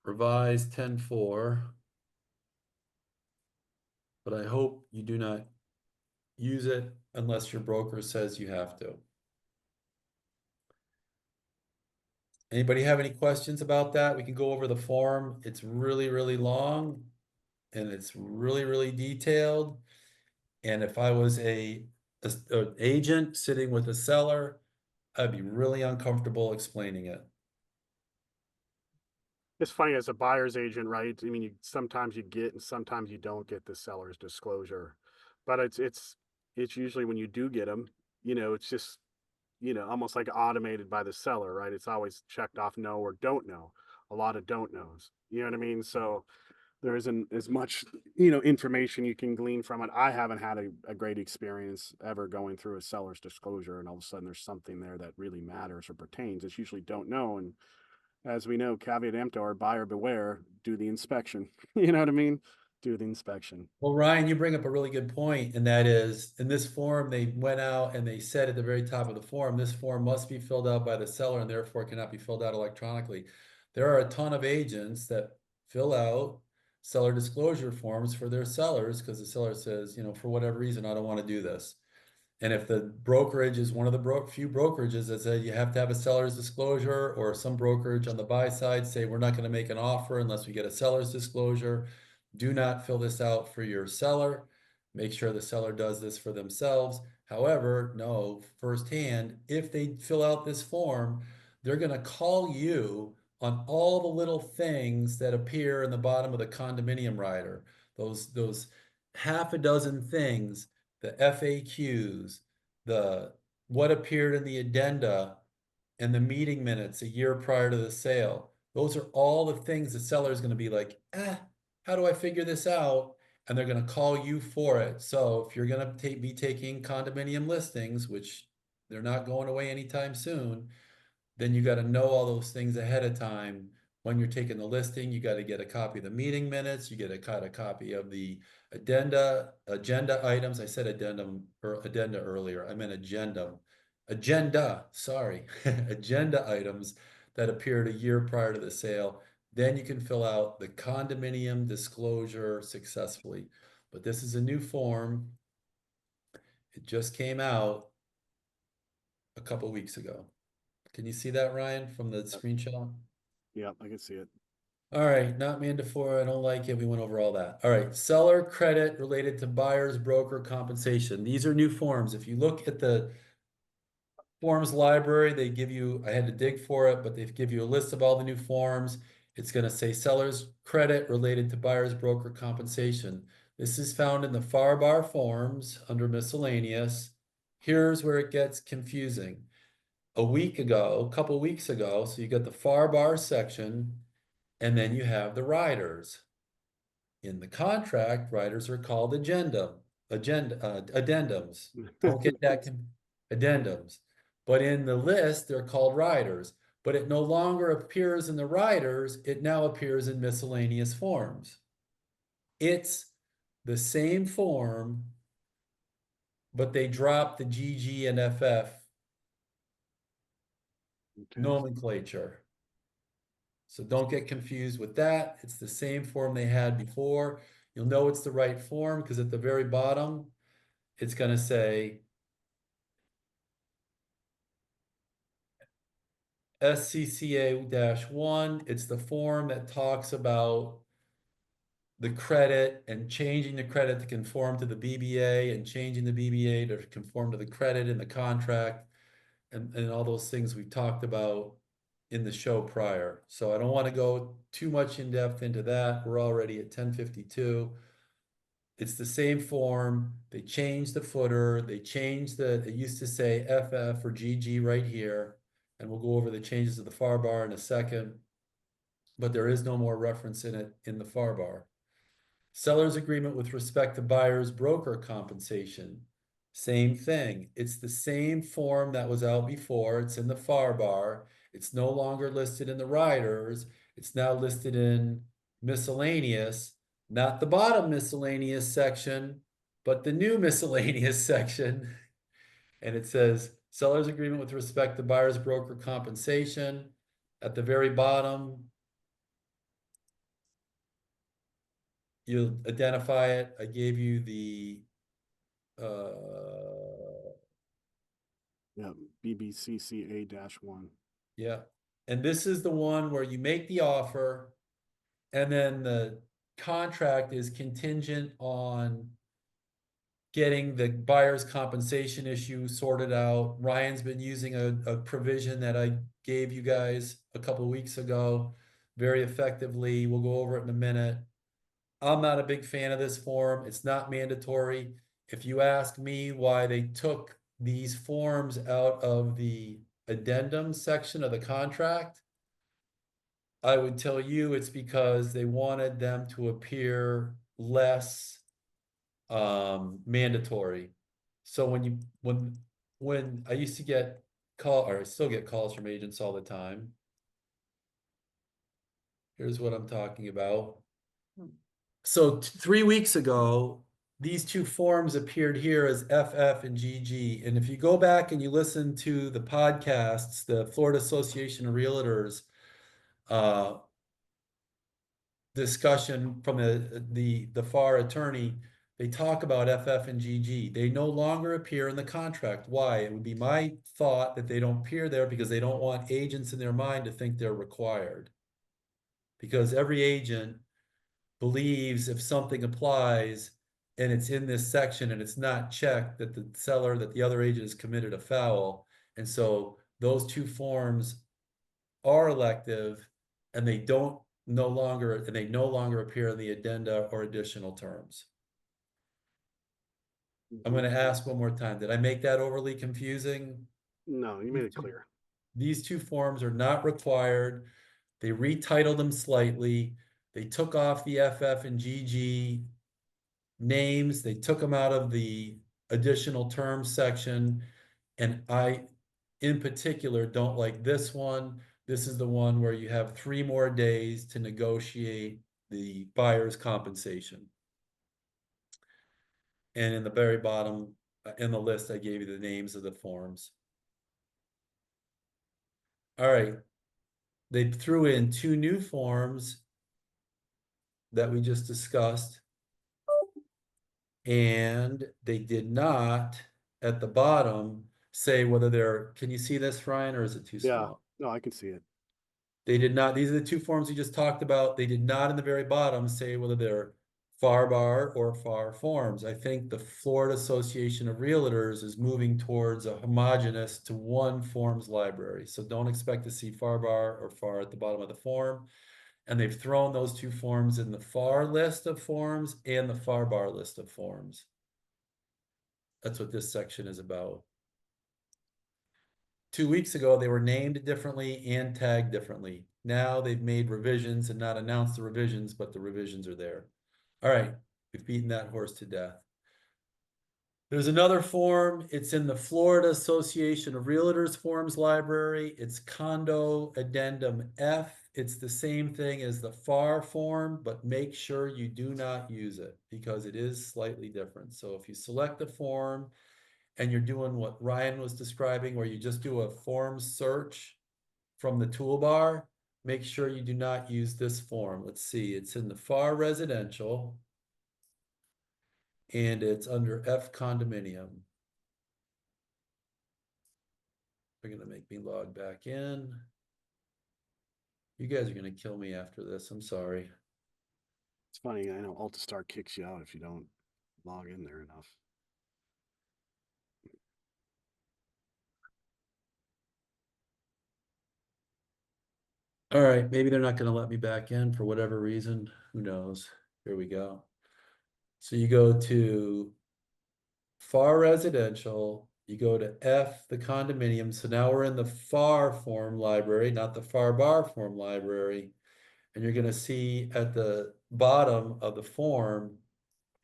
revised 10.4. But I hope you do not use it unless your broker says you have to. Anybody have any questions about that? We can go over the form. It's really, really long and it's really, really detailed. And if I was an agent sitting with a seller, I'd be really uncomfortable explaining it. It's funny as a buyer's agent, right? I mean, sometimes you get and sometimes you don't get the seller's disclosure, but it's usually when you do get them, it's just, almost like automated by the seller, right? It's always checked off no or don't know. A lot of don't knows. You know what I mean? So there isn't as much, information you can glean from it. I haven't had a great experience ever going through a seller's disclosure and all of a sudden there's something there that really matters or pertains. It's usually don't know. And as we know, caveat emptor, buyer beware, do the inspection. You know what I mean? Do the inspection. Well, Ryan, you bring up a really good point, and that is in this form, they went out and they said at the very top of the form, this form must be filled out by the seller and therefore cannot be filled out electronically. There are a ton of agents that fill out seller disclosure forms for their sellers because the seller says, for whatever reason, I don't want to do this. And if the brokerage is one of the few brokerages that said you have to have a seller's disclosure, or some brokerage on the buy side say we're not going to make an offer unless we get a seller's disclosure, do not fill this out for your seller. Make sure the seller does this for themselves. However, know firsthand, if they fill out this form, they're going to call you on all the little things that appear in the bottom of the condominium rider. Those half a dozen things, the FAQs, the what appeared in the addenda and the meeting minutes a year prior to the sale. Those are all the things the seller is going to be like, how do I figure this out? And they're going to call you for it. So if you're going to be taking condominium listings, which they're not going away anytime soon, then you got to know all those things ahead of time. When you're taking the listing, you got to get a copy of the meeting minutes. You get a copy of the agenda items. I said addendum or addenda earlier. I meant agenda, sorry, agenda items that appeared a year prior to the sale. Then you can fill out the condominium disclosure successfully. But this is a new form. It just came out a couple weeks ago. Can you see that, Ryan, from the screenshot? Yeah, I can see it. All right, not mandatory. I don't like it. We went over all that. All right, seller credit related to buyer's broker compensation. These are new forms. If you look at the forms library, they give you, I had to dig for it, but they give you a list of all the new forms. It's going to say seller's credit related to buyer's broker compensation. This is found in the FAR bar forms under miscellaneous. Here's where it gets confusing. A couple weeks ago, so you got the FAR bar section, and then you have the riders. In the contract, riders are called addendums. Don't get that addendums. But in the list, they're called riders. But it no longer appears in the riders, it now appears in miscellaneous forms. It's the same form but they dropped the GG and FF Okay. nomenclature. So don't get confused with that. It's the same form they had before. You'll know it's the right form because at the very bottom, it's going to say SCCA-1. It's the form that talks about the credit and changing the credit to conform to the BBA and changing the BBA to conform to the credit in the contract and all those things we've talked about in the show prior. So I don't want to go too much in depth into that. We're already at 10:52. It's the same form. They changed the footer. They changed it used to say FF or GG right here. And we'll go over the changes of the far bar in a second. But there is no more reference in it in the far bar. Seller's agreement with respect to buyer's broker compensation. Same thing. It's the same form that was out before. It's in the far bar. It's no longer listed in the riders. It's now listed in miscellaneous, not the bottom miscellaneous section, but the new miscellaneous section. And it says seller's agreement with respect to buyer's broker compensation. At the very bottom, you'll identify it. I gave you the Yeah, BBCCA-1. yeah. And this is the one where you make the offer and then the contract is contingent on getting the buyer's compensation issue sorted out. Ryan's been using a provision that I gave you guys a couple of weeks ago very effectively. We'll go over it in a minute. I'm not a big fan of this form. It's not mandatory. If you ask me why they took these forms out of the addendum section of the contract, I would tell you it's because they wanted them to appear less mandatory. So when I used to get or I still get calls from agents all the time. Here's what I'm talking about. So 3 weeks ago, these two forms appeared here as FF and GG. And if you go back and you listen to the podcasts, the Florida Association of Realtors discussion from the FAR attorney, they talk about FF and GG. They no longer appear in the contract. Why? It would be my thought that they don't appear there because they don't want agents in their mind to think they're required. Because every agent believes if something applies and it's in this section and it's not checked that the other agent has committed a foul. And so those two forms are elective and they no longer appear in the addenda or additional terms. I'm going to ask one more time. Did I make that overly confusing? No, you made it clear. These two forms are not required. They retitled them slightly. They took off the FF and GG names. They took them out of the additional terms section. And I, in particular, don't like this one. This is the one where you have 3 more days to negotiate the buyer's compensation. And in the very bottom, in the list, I gave you the names of the forms. All right. They threw in 2 new forms that we just discussed. And they did not, at the bottom, say whether they're, can you see this, Ryan, or is it too small? No, I can see it. They did not, these are the 2 forms we just talked about. They did not in the very bottom say whether they're FAR bar or FAR forms. I think the Florida Association of Realtors is moving towards a homogeneous to one forms library. So don't expect to see FAR bar or FAR at the bottom of the form. And they've thrown those 2 forms in the FAR list of forms and the FAR bar list of forms. That's what this section is about. 2 weeks ago, they were named differently and tagged differently. Now they've made revisions and not announced the revisions, but the revisions are there. All right, we've beaten that horse to death. There's another form. It's in the Florida Association of Realtors Forms Library. It's Condo Addendum F. It's the same thing as the FAR form, but make sure you do not use it because it is slightly different. So if you select the form and you're doing what Ryan was describing, where you just do a form search from the toolbar, make sure you do not use this form. Let's see, it's in the FAR residential, and it's under F condominium. They're gonna make me log back in. You guys are gonna kill me after this, I'm sorry. It's funny, I know AltaStar kicks you out if you don't log in there enough. All right, maybe they're not gonna let me back in for whatever reason, who knows? Here we go. So you go to FAR residential, you go to F, the condominium. So now we're in the FAR form library, not the FAR bar form library. And you're gonna see at the bottom of the form,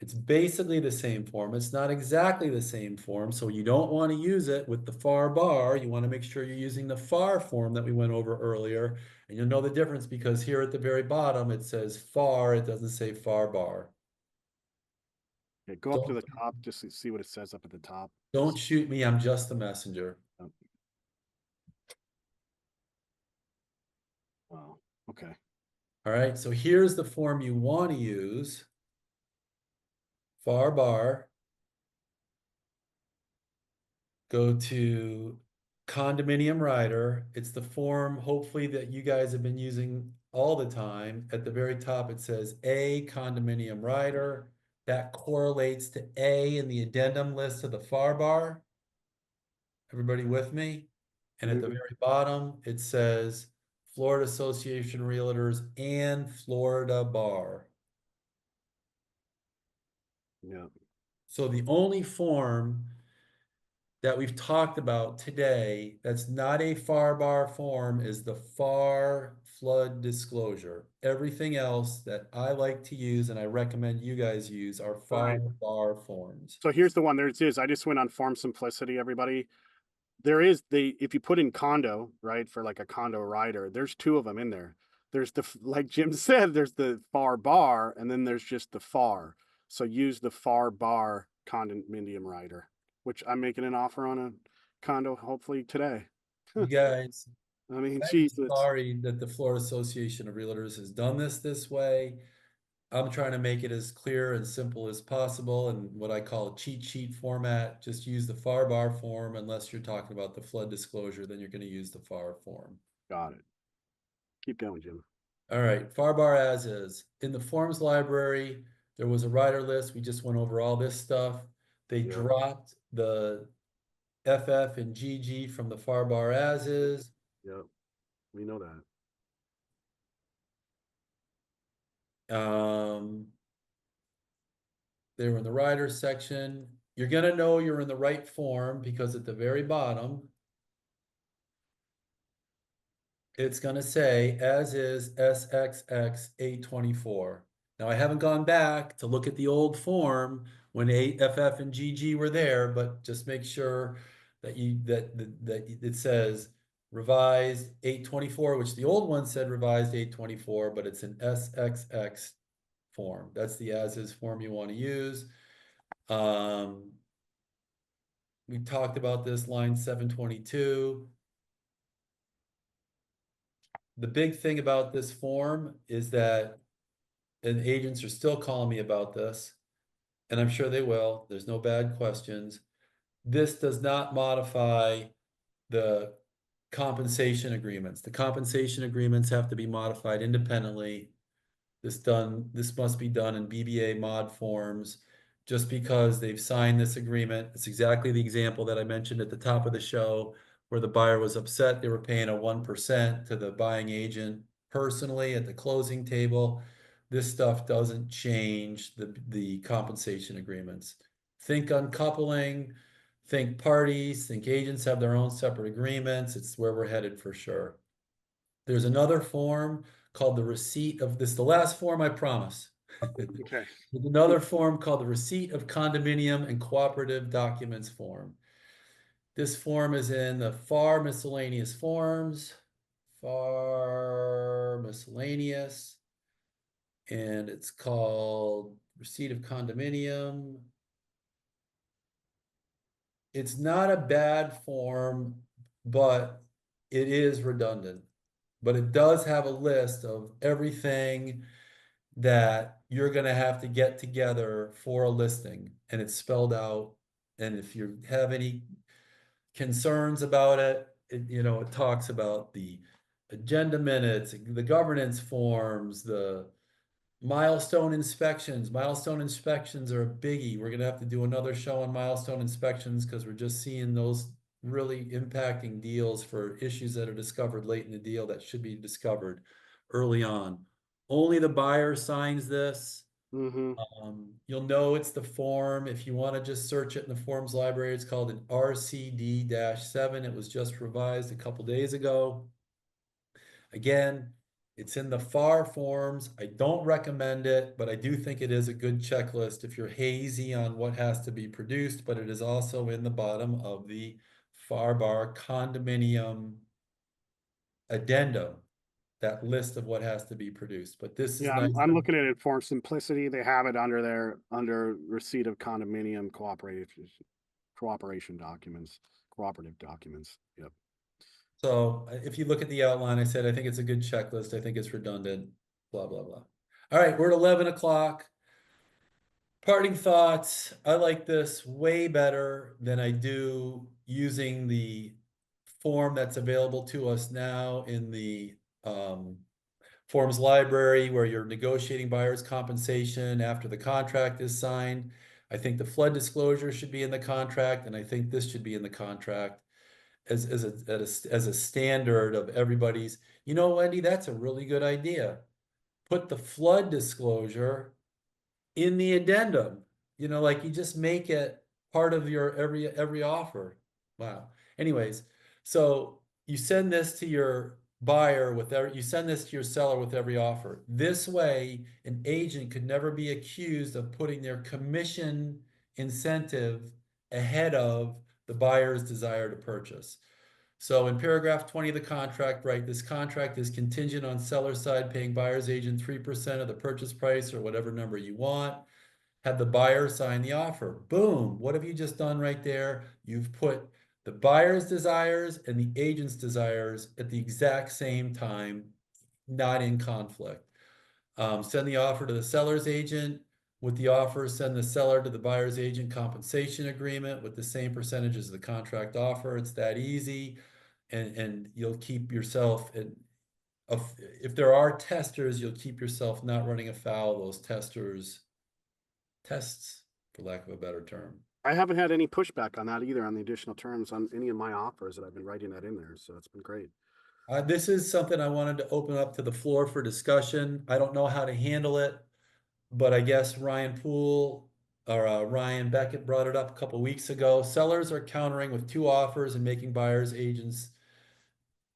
it's basically the same form. It's not exactly the same form, so you don't want to use it with the FAR bar. You want to make sure you're using the FAR form that we went over earlier. And you'll know the difference because here at the very bottom, it says FAR, it doesn't say FAR bar. Okay, go up to the top just to see what it says up at the top. Don't shoot me, I'm just the messenger. Oh, okay. All right, so here's the form you want to use. FAR bar. Go to condominium rider. It's the form, hopefully, that you guys have been using all the time. At the very top, it says A condominium rider. That correlates to A in the addendum list of the FAR bar. Everybody with me? And at the very bottom, it says Florida Association of Realtors and Florida Bar. Yeah. So the only form that we've talked about today that's not a FAR bar form is the FAR flood disclosure. Everything else that I like to use and I recommend you guys use are FAR bar forms. So here's the one. There it is. I just went on Form Simplicity, everybody. There is if you put in condo, right, for like a condo rider, there's two of them in there. There's like Jim said, there's the FAR bar, and then there's just the FAR. So use the FAR bar condominium rider, which I'm making an offer on a condo hopefully today. You guys, I mean, I'm Jesus. sorry that the Florida Association of Realtors has done this way. I'm trying to make it as clear and simple as possible in what I call a cheat sheet format. Just use the FAR bar form unless you're talking about the flood disclosure, then you're going to use the FAR form. Got it. Keep going, Jim. All right, FAR bar as is. In the forms library, there was a rider list. We just went over all this stuff. They dropped the FF and GG from the FAR bar as is. Yep. We know that. They were in the rider section. You're gonna know you're in the right form because at the very bottom, it's gonna say as is SXX 824. Now I haven't gone back to look at the old form when FF and GG were there, but just make sure that that it says revised 824, which the old one said revised 824, but it's an SXX form. That's the as is form you want to use. We talked about this line 722. The big thing about this form is that, and agents are still calling me about this, and I'm sure they will. There's no bad questions. This does not modify the compensation agreements. The compensation agreements have to be modified independently. This must be done in BBA mod forms. Just because they've signed this agreement, it's exactly the example that I mentioned at the top of the show, where the buyer was upset they were paying a 1% to the buying agent personally at the closing table. This stuff doesn't change the compensation agreements. Think uncoupling, think parties, think agents have their own separate agreements. It's where we're headed for sure. There's another form called the receipt of this, the last form, I promise. Okay. There's another form called the receipt of condominium and cooperative documents form. This form is in the FAR miscellaneous forms, FAR miscellaneous, and it's called receipt of condominium it's not a bad form, but it is redundant. But it does have a list of everything that you're gonna have to get together for a listing, and it's spelled out. And if you have any concerns about it, it talks about the agenda minutes, the governance forms, the milestone inspections. Milestone inspections are a biggie. We're gonna have to do another show on milestone inspections because we're just seeing those really impacting deals for issues that are discovered late in the deal that should be discovered early on. Only the buyer signs this. Mm-hmm. You'll know it's the form. If you want to just search it in the forms library, it's called an RCD-7. It was just revised a couple days ago. Again, it's in the FAR forms. I don't recommend it, but I do think it is a good checklist if you're hazy on what has to be produced, but it is also in the bottom of the FAR bar condominium addendum, that list of what has to be produced. But this is Yeah, nice. I'm looking at it for simplicity. They have it under under receipt of condominium cooperation documents, cooperative documents. Yep. So if you look at the outline, I said, I think it's a good checklist. I think it's redundant, blah, blah, blah. All right, we're at 11 o'clock. Parting thoughts. I like this way better than I do using the form that's available to us now in the forms library where you're negotiating buyer's compensation after the contract is signed. I think the flood disclosure should be in the contract, and I think this should be in the contract as a standard of everybody's. Wendy, that's a really good idea. Put the flood disclosure in the addendum. Like you just make it part of your every offer. Wow. Anyways, so you send this to your buyer you send this to your seller with every offer. This way, an agent could never be accused of putting their commission incentive ahead of the buyer's desire to purchase. So in paragraph 20 of the contract, right, this contract is contingent on seller side paying buyer's agent 3% of the purchase price or whatever number you want. Have the buyer sign the offer. Boom. What have you just done right there? You've put the buyer's desires and the agent's desires at the exact same time, not in conflict. Send the offer to the seller's agent. With the offer, send the seller to the buyer's agent compensation agreement with the same percentages of the contract offer. It's that easy. And you'll keep yourself, if there are testers, you'll keep yourself not running afoul of those tests, for lack of a better term. I haven't had any pushback on that either on the additional terms on any of my offers that I've been writing that in there. So it's been great. This is something I wanted to open up to the floor for discussion. I don't know how to handle it, but I guess Ryan Poole or Ryan Beckett brought it up a couple weeks ago. Sellers are countering with 2 offers and making buyers agents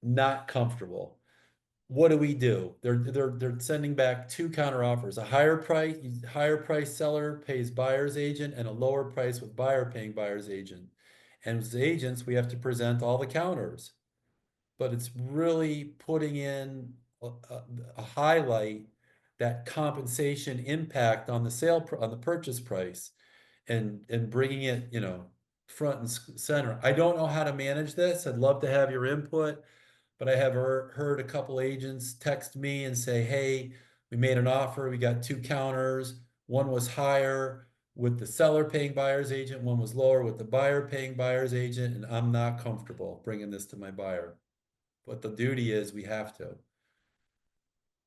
not comfortable. What do? They're sending back 2 counter offers. A higher price seller pays buyer's agent and a lower price with buyer paying buyer's agent. And as agents, we have to present all the counters. But it's really putting in a highlight that compensation impact on the on the purchase price and bringing it, front and center. I don't know how to manage this. I'd love to have your input. But I have heard a couple agents text me and say, hey, we made an offer. We got 2 counters. One was higher with the seller paying buyer's agent. One was lower with the buyer paying buyer's agent. And I'm not comfortable bringing this to my buyer. But the duty is we have to.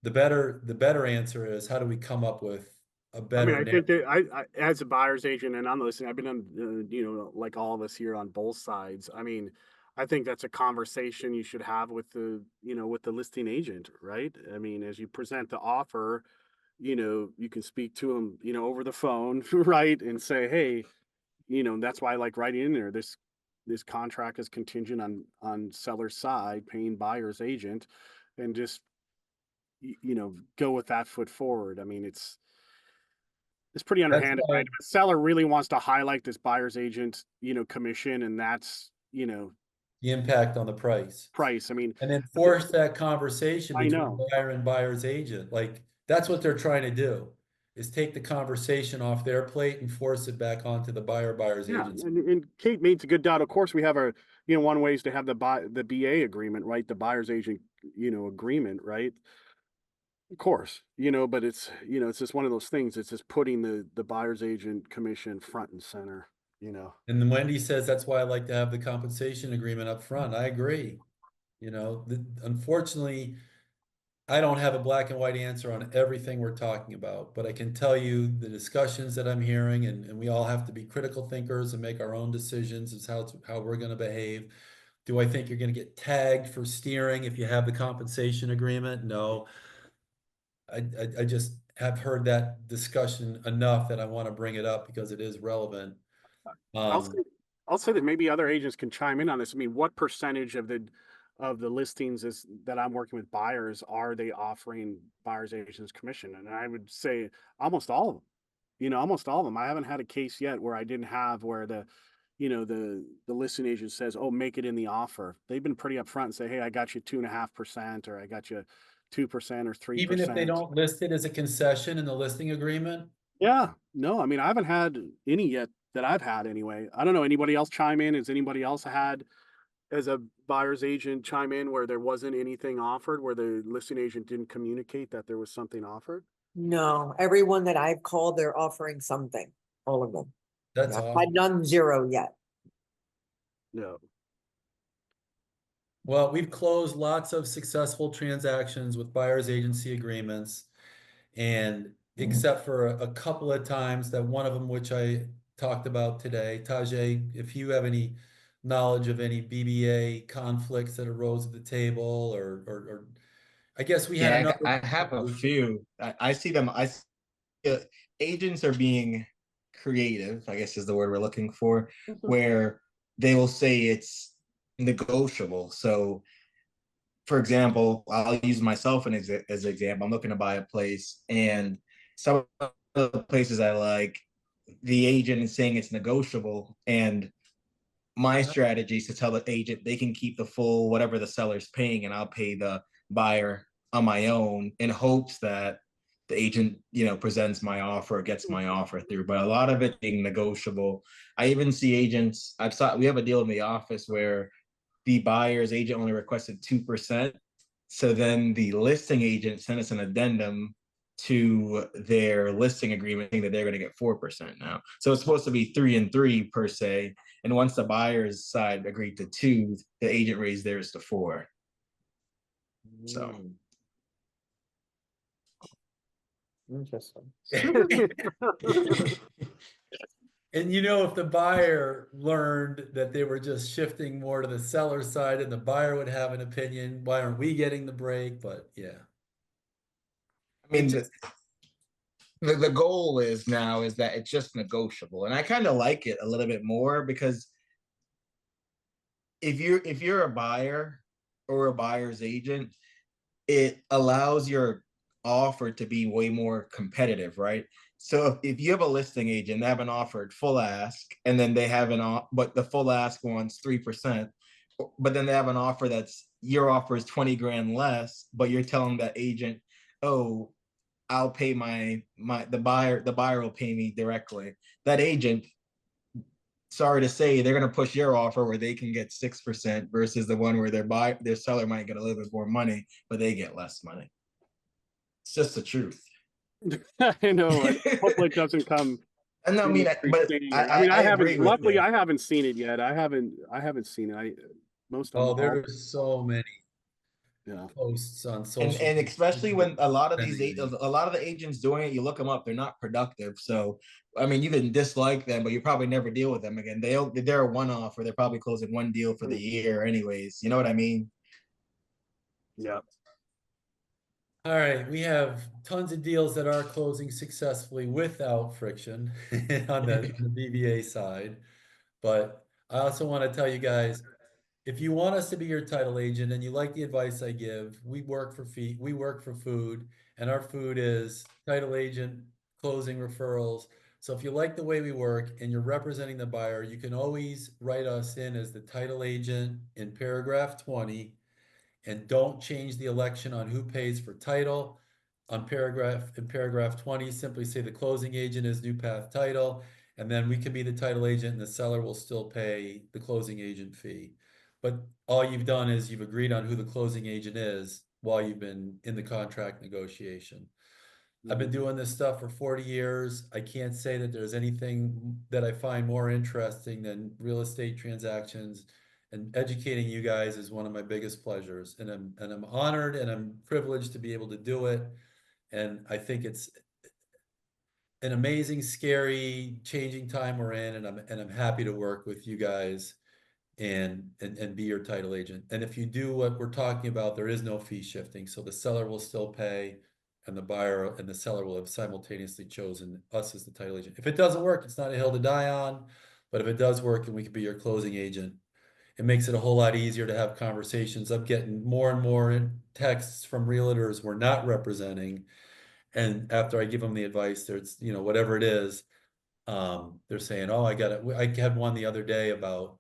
The better answer is, how do we come up with a better I think that I as a buyer's agent, and I'm listening, I've been on, like all of us here on both sides. I think that's a conversation you should have with with the listing agent, right? As you present the offer, you can speak to them, over the phone, right? And say, hey, that's why I like writing in there, this contract is contingent on seller's side paying buyer's agent, and just, go with that foot forward. It's pretty That's underhanded, why right? If a seller really wants to highlight this buyer's agent, commission, and that's, the impact on the price. price. And then force that conversation I between know. buyer and buyer's agent. Like, that's what they're trying to do. is take the conversation off their plate and force it back onto the buyer's Yeah, agency. and Kate makes a good doubt. Of course, we have our, one way is to have the BA agreement, right? The buyer's agent, agreement, right? Of course, but it's just one of those things. It's just putting the buyer's agent commission front and center. And then Wendy says that's why I like to have the compensation agreement up front. I agree. Unfortunately, I don't have a black and white answer on everything we're talking about, but I can tell you the discussions that I'm hearing, and we all have to be critical thinkers and make our own decisions as how we're going to behave. Do I think you're going to get tagged for steering if you have the compensation agreement? No. I just have heard that discussion enough that I want to bring it up because it is relevant. I'll say, I'll say that maybe other agents can chime in on this. I mean, what percentage of the listings is that I'm working with buyers are they offering buyer's agents commission? And I would say almost all of them. Almost all of them. I haven't had a case yet where I didn't have where the listing agent says, "Oh, make it in the offer." They've been pretty upfront and say, "Hey, I got you 2.5%, or I got you 2% or 3%." Even if they don't list it as a concession in the listing agreement? Yeah, no, I mean, I haven't had any yet that I've had anyway. I don't know. Anybody else chime in? Has anybody else had as a buyer's agent chime in where there wasn't anything offered, where the listing agent didn't communicate that there was something offered? No, everyone that I've called, they're offering something, all of them. That's I've awesome. had none zero yet. No. Well, we've closed lots of successful transactions with buyer's agency agreements. And except for a couple of times, that one of them, which I talked about today, Tajay, if you have any knowledge of any BBA conflicts that arose at the table, or I guess we had Yeah, another. I have a few. I see them. Agents are being creative, I guess is the word we're looking for, where they will say it's negotiable. So, for example, I'll use myself as an example. I'm looking to buy a place, and some of the places I like, the agent is saying it's negotiable, and my strategy is to tell the agent they can keep the full whatever the seller's paying, and I'll pay the buyer on my own in hopes that the agent, presents my offer, gets my offer through. But a lot of it being negotiable. I even see agents. We have a deal in the office where the buyer's agent only requested 2%. So then the listing agent sent us an addendum to their listing agreement saying that they're going to get 4% now. So it's supposed to be 3 and 3 per se. And once the buyer's side agreed to 2, the agent raised theirs to 4. So Interesting. And if the buyer learned that they were just shifting more to the seller side and the buyer would have an opinion, why aren't we getting the break? But yeah. I mean, the goal is that it's just negotiable, and I kind of like it a little bit more because if you're a buyer or a buyer's agent, it allows your offer to be way more competitive, right? So if you have a listing agent, they have an offer at full ask, and then they have but the full ask wants 3%, but then they have an offer your offer is 20 grand less, but you're telling that agent, oh, I'll pay the buyer will pay me directly. That agent, sorry to say, they're going to push your offer where they can get 6% versus the one where their seller might get a little bit more money, but they get less money. It's just the truth. I know. Hopefully it doesn't come. And I mean, but I haven't. Luckily, I I haven't seen it yet. I haven't seen it. Most of them. There's so many Yeah. posts on social and especially when a lot of the agents doing it, you look them up, they're not productive. So I mean, you can dislike them, but you probably never deal with them again. They're a one-off, or they're probably closing one deal for the year anyways. You know what I mean? Yeah. All right, we have tons of deals that are closing successfully without friction on the BVA side. But I also want to tell you guys, if you want us to be your title agent and you like the advice I give, we work for food, and our food is title agent, closing referrals. So if you like the way we work and you're representing the buyer, you can always write us in as the title agent in paragraph 20, and don't change the election on who pays for title. in paragraph 20, simply say the closing agent is New Path Title, and then we can be the title agent and the seller will still pay the closing agent fee. But all you've done is you've agreed on who the closing agent is while you've been in the contract negotiation. I've been doing this stuff for 40 years. I can't say that there's anything that I find more interesting than real estate transactions, and educating you guys is one of my biggest pleasures. And I'm honored and I'm privileged to be able to do it. And I think it's an amazing, scary, changing time we're in, and I'm happy to work with you guys and be your title agent. And if you do what we're talking about, there is no fee shifting, so the seller will still pay, and the buyer and the seller will have simultaneously chosen us as the title agent. If it doesn't work, it's not a hill to die on, but if it does work and we can be your closing agent, it makes it a whole lot easier to have conversations. I'm getting more and more texts from realtors we're not representing, and after I give them the advice, there's, you know, whatever it is, they're saying, oh, I got it. I had one the other day about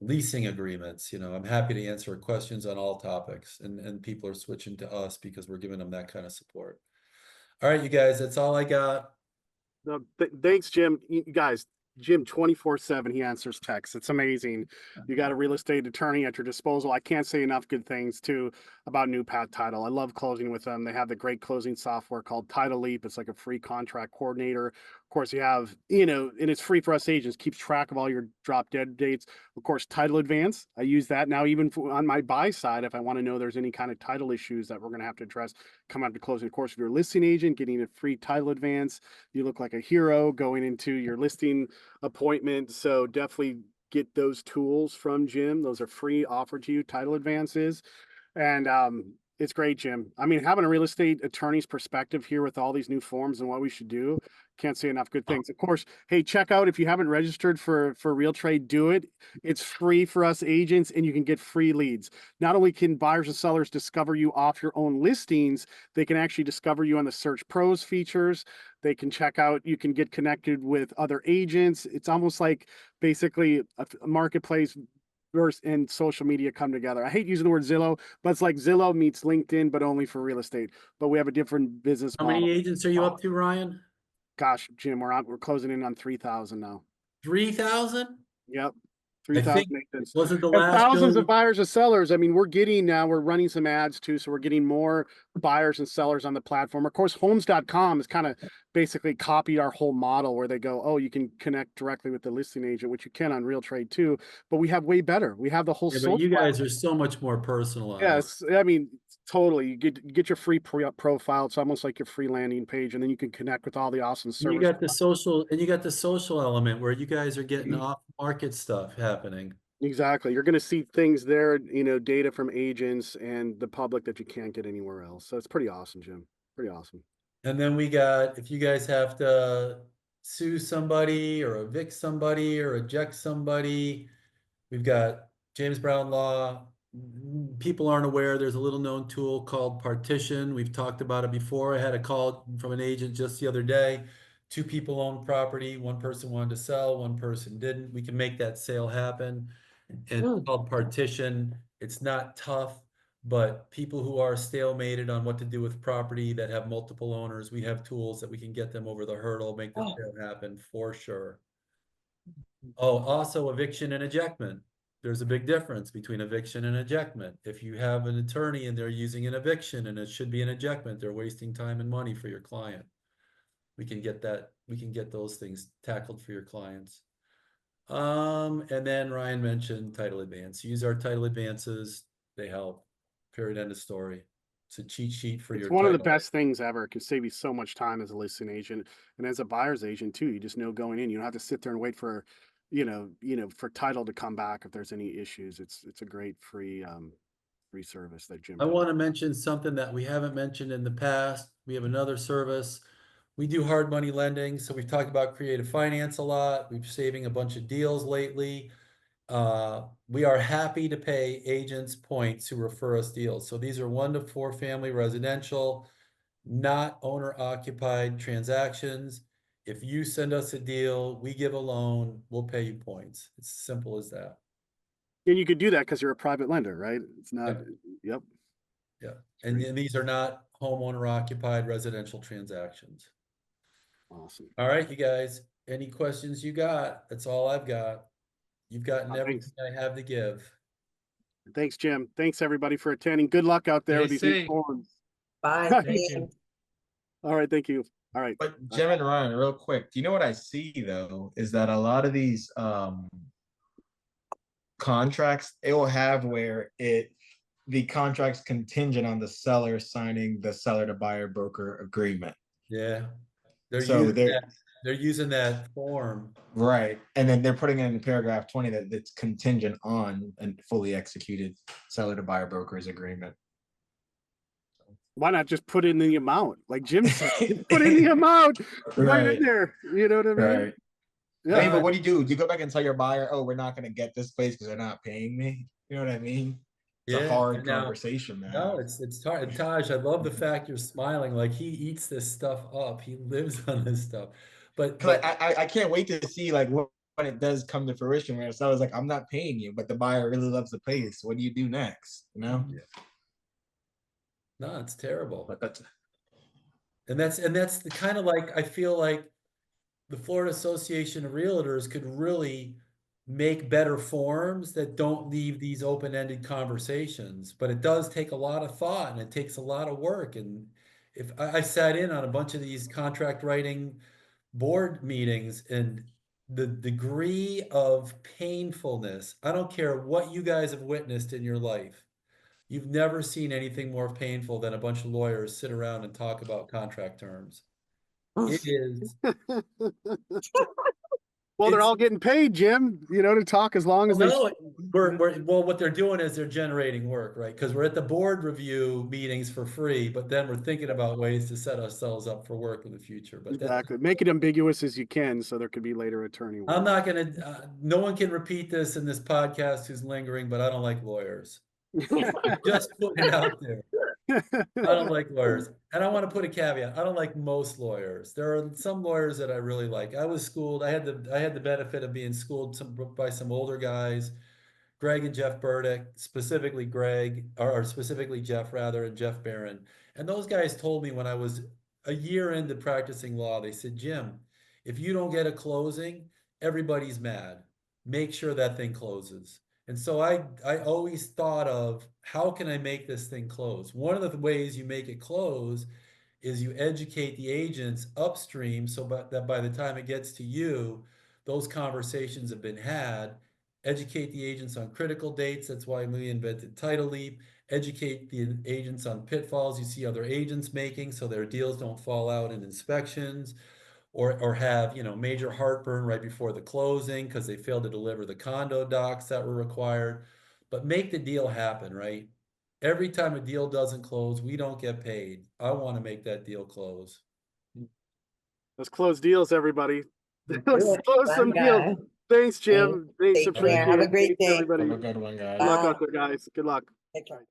leasing agreements. You know, I'm happy to answer questions on all topics, and people are switching to us because we're giving them that kind of support. All right, you guys, that's all I got. No, thanks, Jim. You guys, Jim 24/7, he answers texts. It's amazing. You got a real estate attorney at your disposal. I can't say enough good things too about New Path Title. I love closing with them. They have the great closing software called Title Leap. It's like a free contract coordinator. Of course, you have, you know, and it's free for us agents, keeps track of all your drop dead dates. Of course, Title Advance. I use that now, even on my buy side, if I want to know there's any kind of title issues that we're going to have to address come out to closing. Of course, if you're a listing agent, getting a free Title Advance, you look like a hero going into your listing appointment. So definitely get those tools from Jim. Those are free, offered to you, title advances. And it's great, Jim. I mean, having a real estate attorney's perspective here with all these new forms and what we should do, can't say enough good things. Of course, hey, check out, if you haven't registered for RealTrade, do it. It's free for us agents, and you can get free leads. Not only can buyers and sellers discover you off your own listings, they can actually discover you on the Search Pros features. They can check out, you can get connected with other agents. It's almost like basically a marketplace and social media come together. I hate using the word Zillow, but it's like Zillow meets LinkedIn, but only for real estate. But we have a different business How model. many agents are you up to, Ryan? Gosh, Jim, we're closing in on 3,000 now. 3,000? Yep. I 3,000 think, agents. wasn't the And last thousands bill? of buyers and sellers. I mean, we're running some ads too, so we're getting more buyers and sellers on the platform. Of course, homes.com has kind of basically copied our whole model, where they go, oh, you can connect directly with the listing agent, which you can on RealTrade too, but we have way better. We have the whole Yeah, but you guys are so much more personalized. Yes, I mean, totally. You get your free profile. It's almost like your free landing page, and then you can connect with all the awesome And you service. got the social element where you guys are getting off market stuff happening. Exactly. You're going to see things there, you know, data from agents and the public that you can't get anywhere else. So it's pretty awesome, Jim. Pretty awesome. And then we got, if you guys have to sue somebody or evict somebody or eject somebody, we've got James Brown Law. People aren't aware, there's a little known tool called partition. We've talked about it before. I had a call from an agent just the other day. Two people own property. One person wanted to sell, one person didn't. We can make that sale happen. And it's called partition. It's not tough, but people who are stalemated on what to do with property that have multiple owners, we have tools that we can get them over the hurdle, make the sale happen for sure. Oh, also eviction and ejectment. There's a big difference between eviction and ejectment. If you have an attorney and they're using an eviction and it should be an ejectment, they're wasting time and money for your client. We can get those things tackled for your clients. And then Ryan mentioned title advance. Use our title advances. They help. Period. End of story. It's a cheat sheet for your It's one of the title. best things ever. It can save you so much time as a listing agent and as a buyer's agent too. You just know going in, you don't have to sit there and wait for, for title to come back if there's any issues. It's a great free service that Jim I does. want to mention something that we haven't mentioned in the past. We have another service. We do hard money lending. So we've talked about creative finance a lot. We've saving a bunch of deals lately. We are happy to pay agents points who refer us deals. So these are 1 to 4 family residential, not owner occupied transactions. If you send us a deal, we give a loan, we'll pay you points. It's simple as that. And you could do that because you're a private lender, right? It's not, Yep. yep. Yeah, and these are not homeowner occupied residential transactions. Awesome. All right, you guys, any questions you got? That's all I've got. You've gotten Thanks. everything I have to give. Thanks, Jim. Thanks everybody for attending. Good luck out there with these new safe. forms. Bye. Thank you. All right, thank you. All right. But Jim and Ryan, real quick, do you know what I see though? Is that a lot of these contracts, it will have where the contract's contingent on the seller signing the seller to buyer broker agreement. Yeah. They're So using they're that, they're using that form. right. And then they're putting it in paragraph 20 that it's contingent on a fully executed seller to buyer broker's agreement. Why not just put in the amount? Like Jim said, just put in the amount right in there. You know what I mean? Right. Yeah. I mean, but what do you do? Do you go back and tell your buyer, oh, we're not going to get this place because they're not paying me? You know what I mean? It's a hard now- conversation, man. No, it's hard. And Taj, I love the fact you're smiling. Like he eats this stuff up. He lives on this stuff. But Cause I can't wait to see like when it does come to fruition where the seller's like, I'm not paying you, but the buyer really loves the place. What do you do next? You know? no, it's terrible. But that's And that's the kind of like, I feel like the Florida Association of Realtors could really make better forms that don't leave these open-ended conversations, but it does take a lot of thought and it takes a lot of work. And if I sat in on a bunch of these contract writing board meetings, and the degree of painfulness, I don't care what you guys have witnessed in your life. You've never seen anything more painful than a bunch of lawyers sit around and talk about contract terms. It is. Well, they're It's- all getting paid, Jim, to talk as long as they. No, well, what they're doing is they're generating work, right? Because we're at the board review meetings for free, but then we're thinking about ways to set ourselves up for work in the future. But Exactly. Make it ambiguous as you can so there could be later attorney work. I'm not gonna, no one can repeat this in this podcast who's lingering, but I don't like lawyers. Just putting it out there. I don't like lawyers. And I want to put a caveat. I don't like most lawyers. There are some lawyers that I really like. I was schooled. I had the benefit of being schooled by some older guys, Greg and Jeff Burdick, specifically Greg, or specifically Jeff rather, and Jeff Barron. And those guys told me when I was a year into practicing law, they said, Jim, if you don't get a closing, everybody's mad. Make sure that thing closes. And so I always thought of, how can I make this thing close? One of the ways you make it close is you educate the agents upstream so that by the time it gets to you, those conversations have been had. Educate the agents on critical dates. That's why we invented Title Leap. Educate the agents on pitfalls you see other agents making so their deals don't fall out in inspections. Or have, major heartburn right before the closing because they failed to deliver the condo docs that were required. But make the deal happen, right? Every time a deal doesn't close, we don't get paid. I want to make that deal close. Let's close deals, everybody. Let's it. close some Bye, deals. guys. Thanks, Jim. Thanks, Take care. appreciate Have a it. great Thanks, day. everybody. have a good one, guys. Good luck Bye. out there, guys. Good luck. Take care.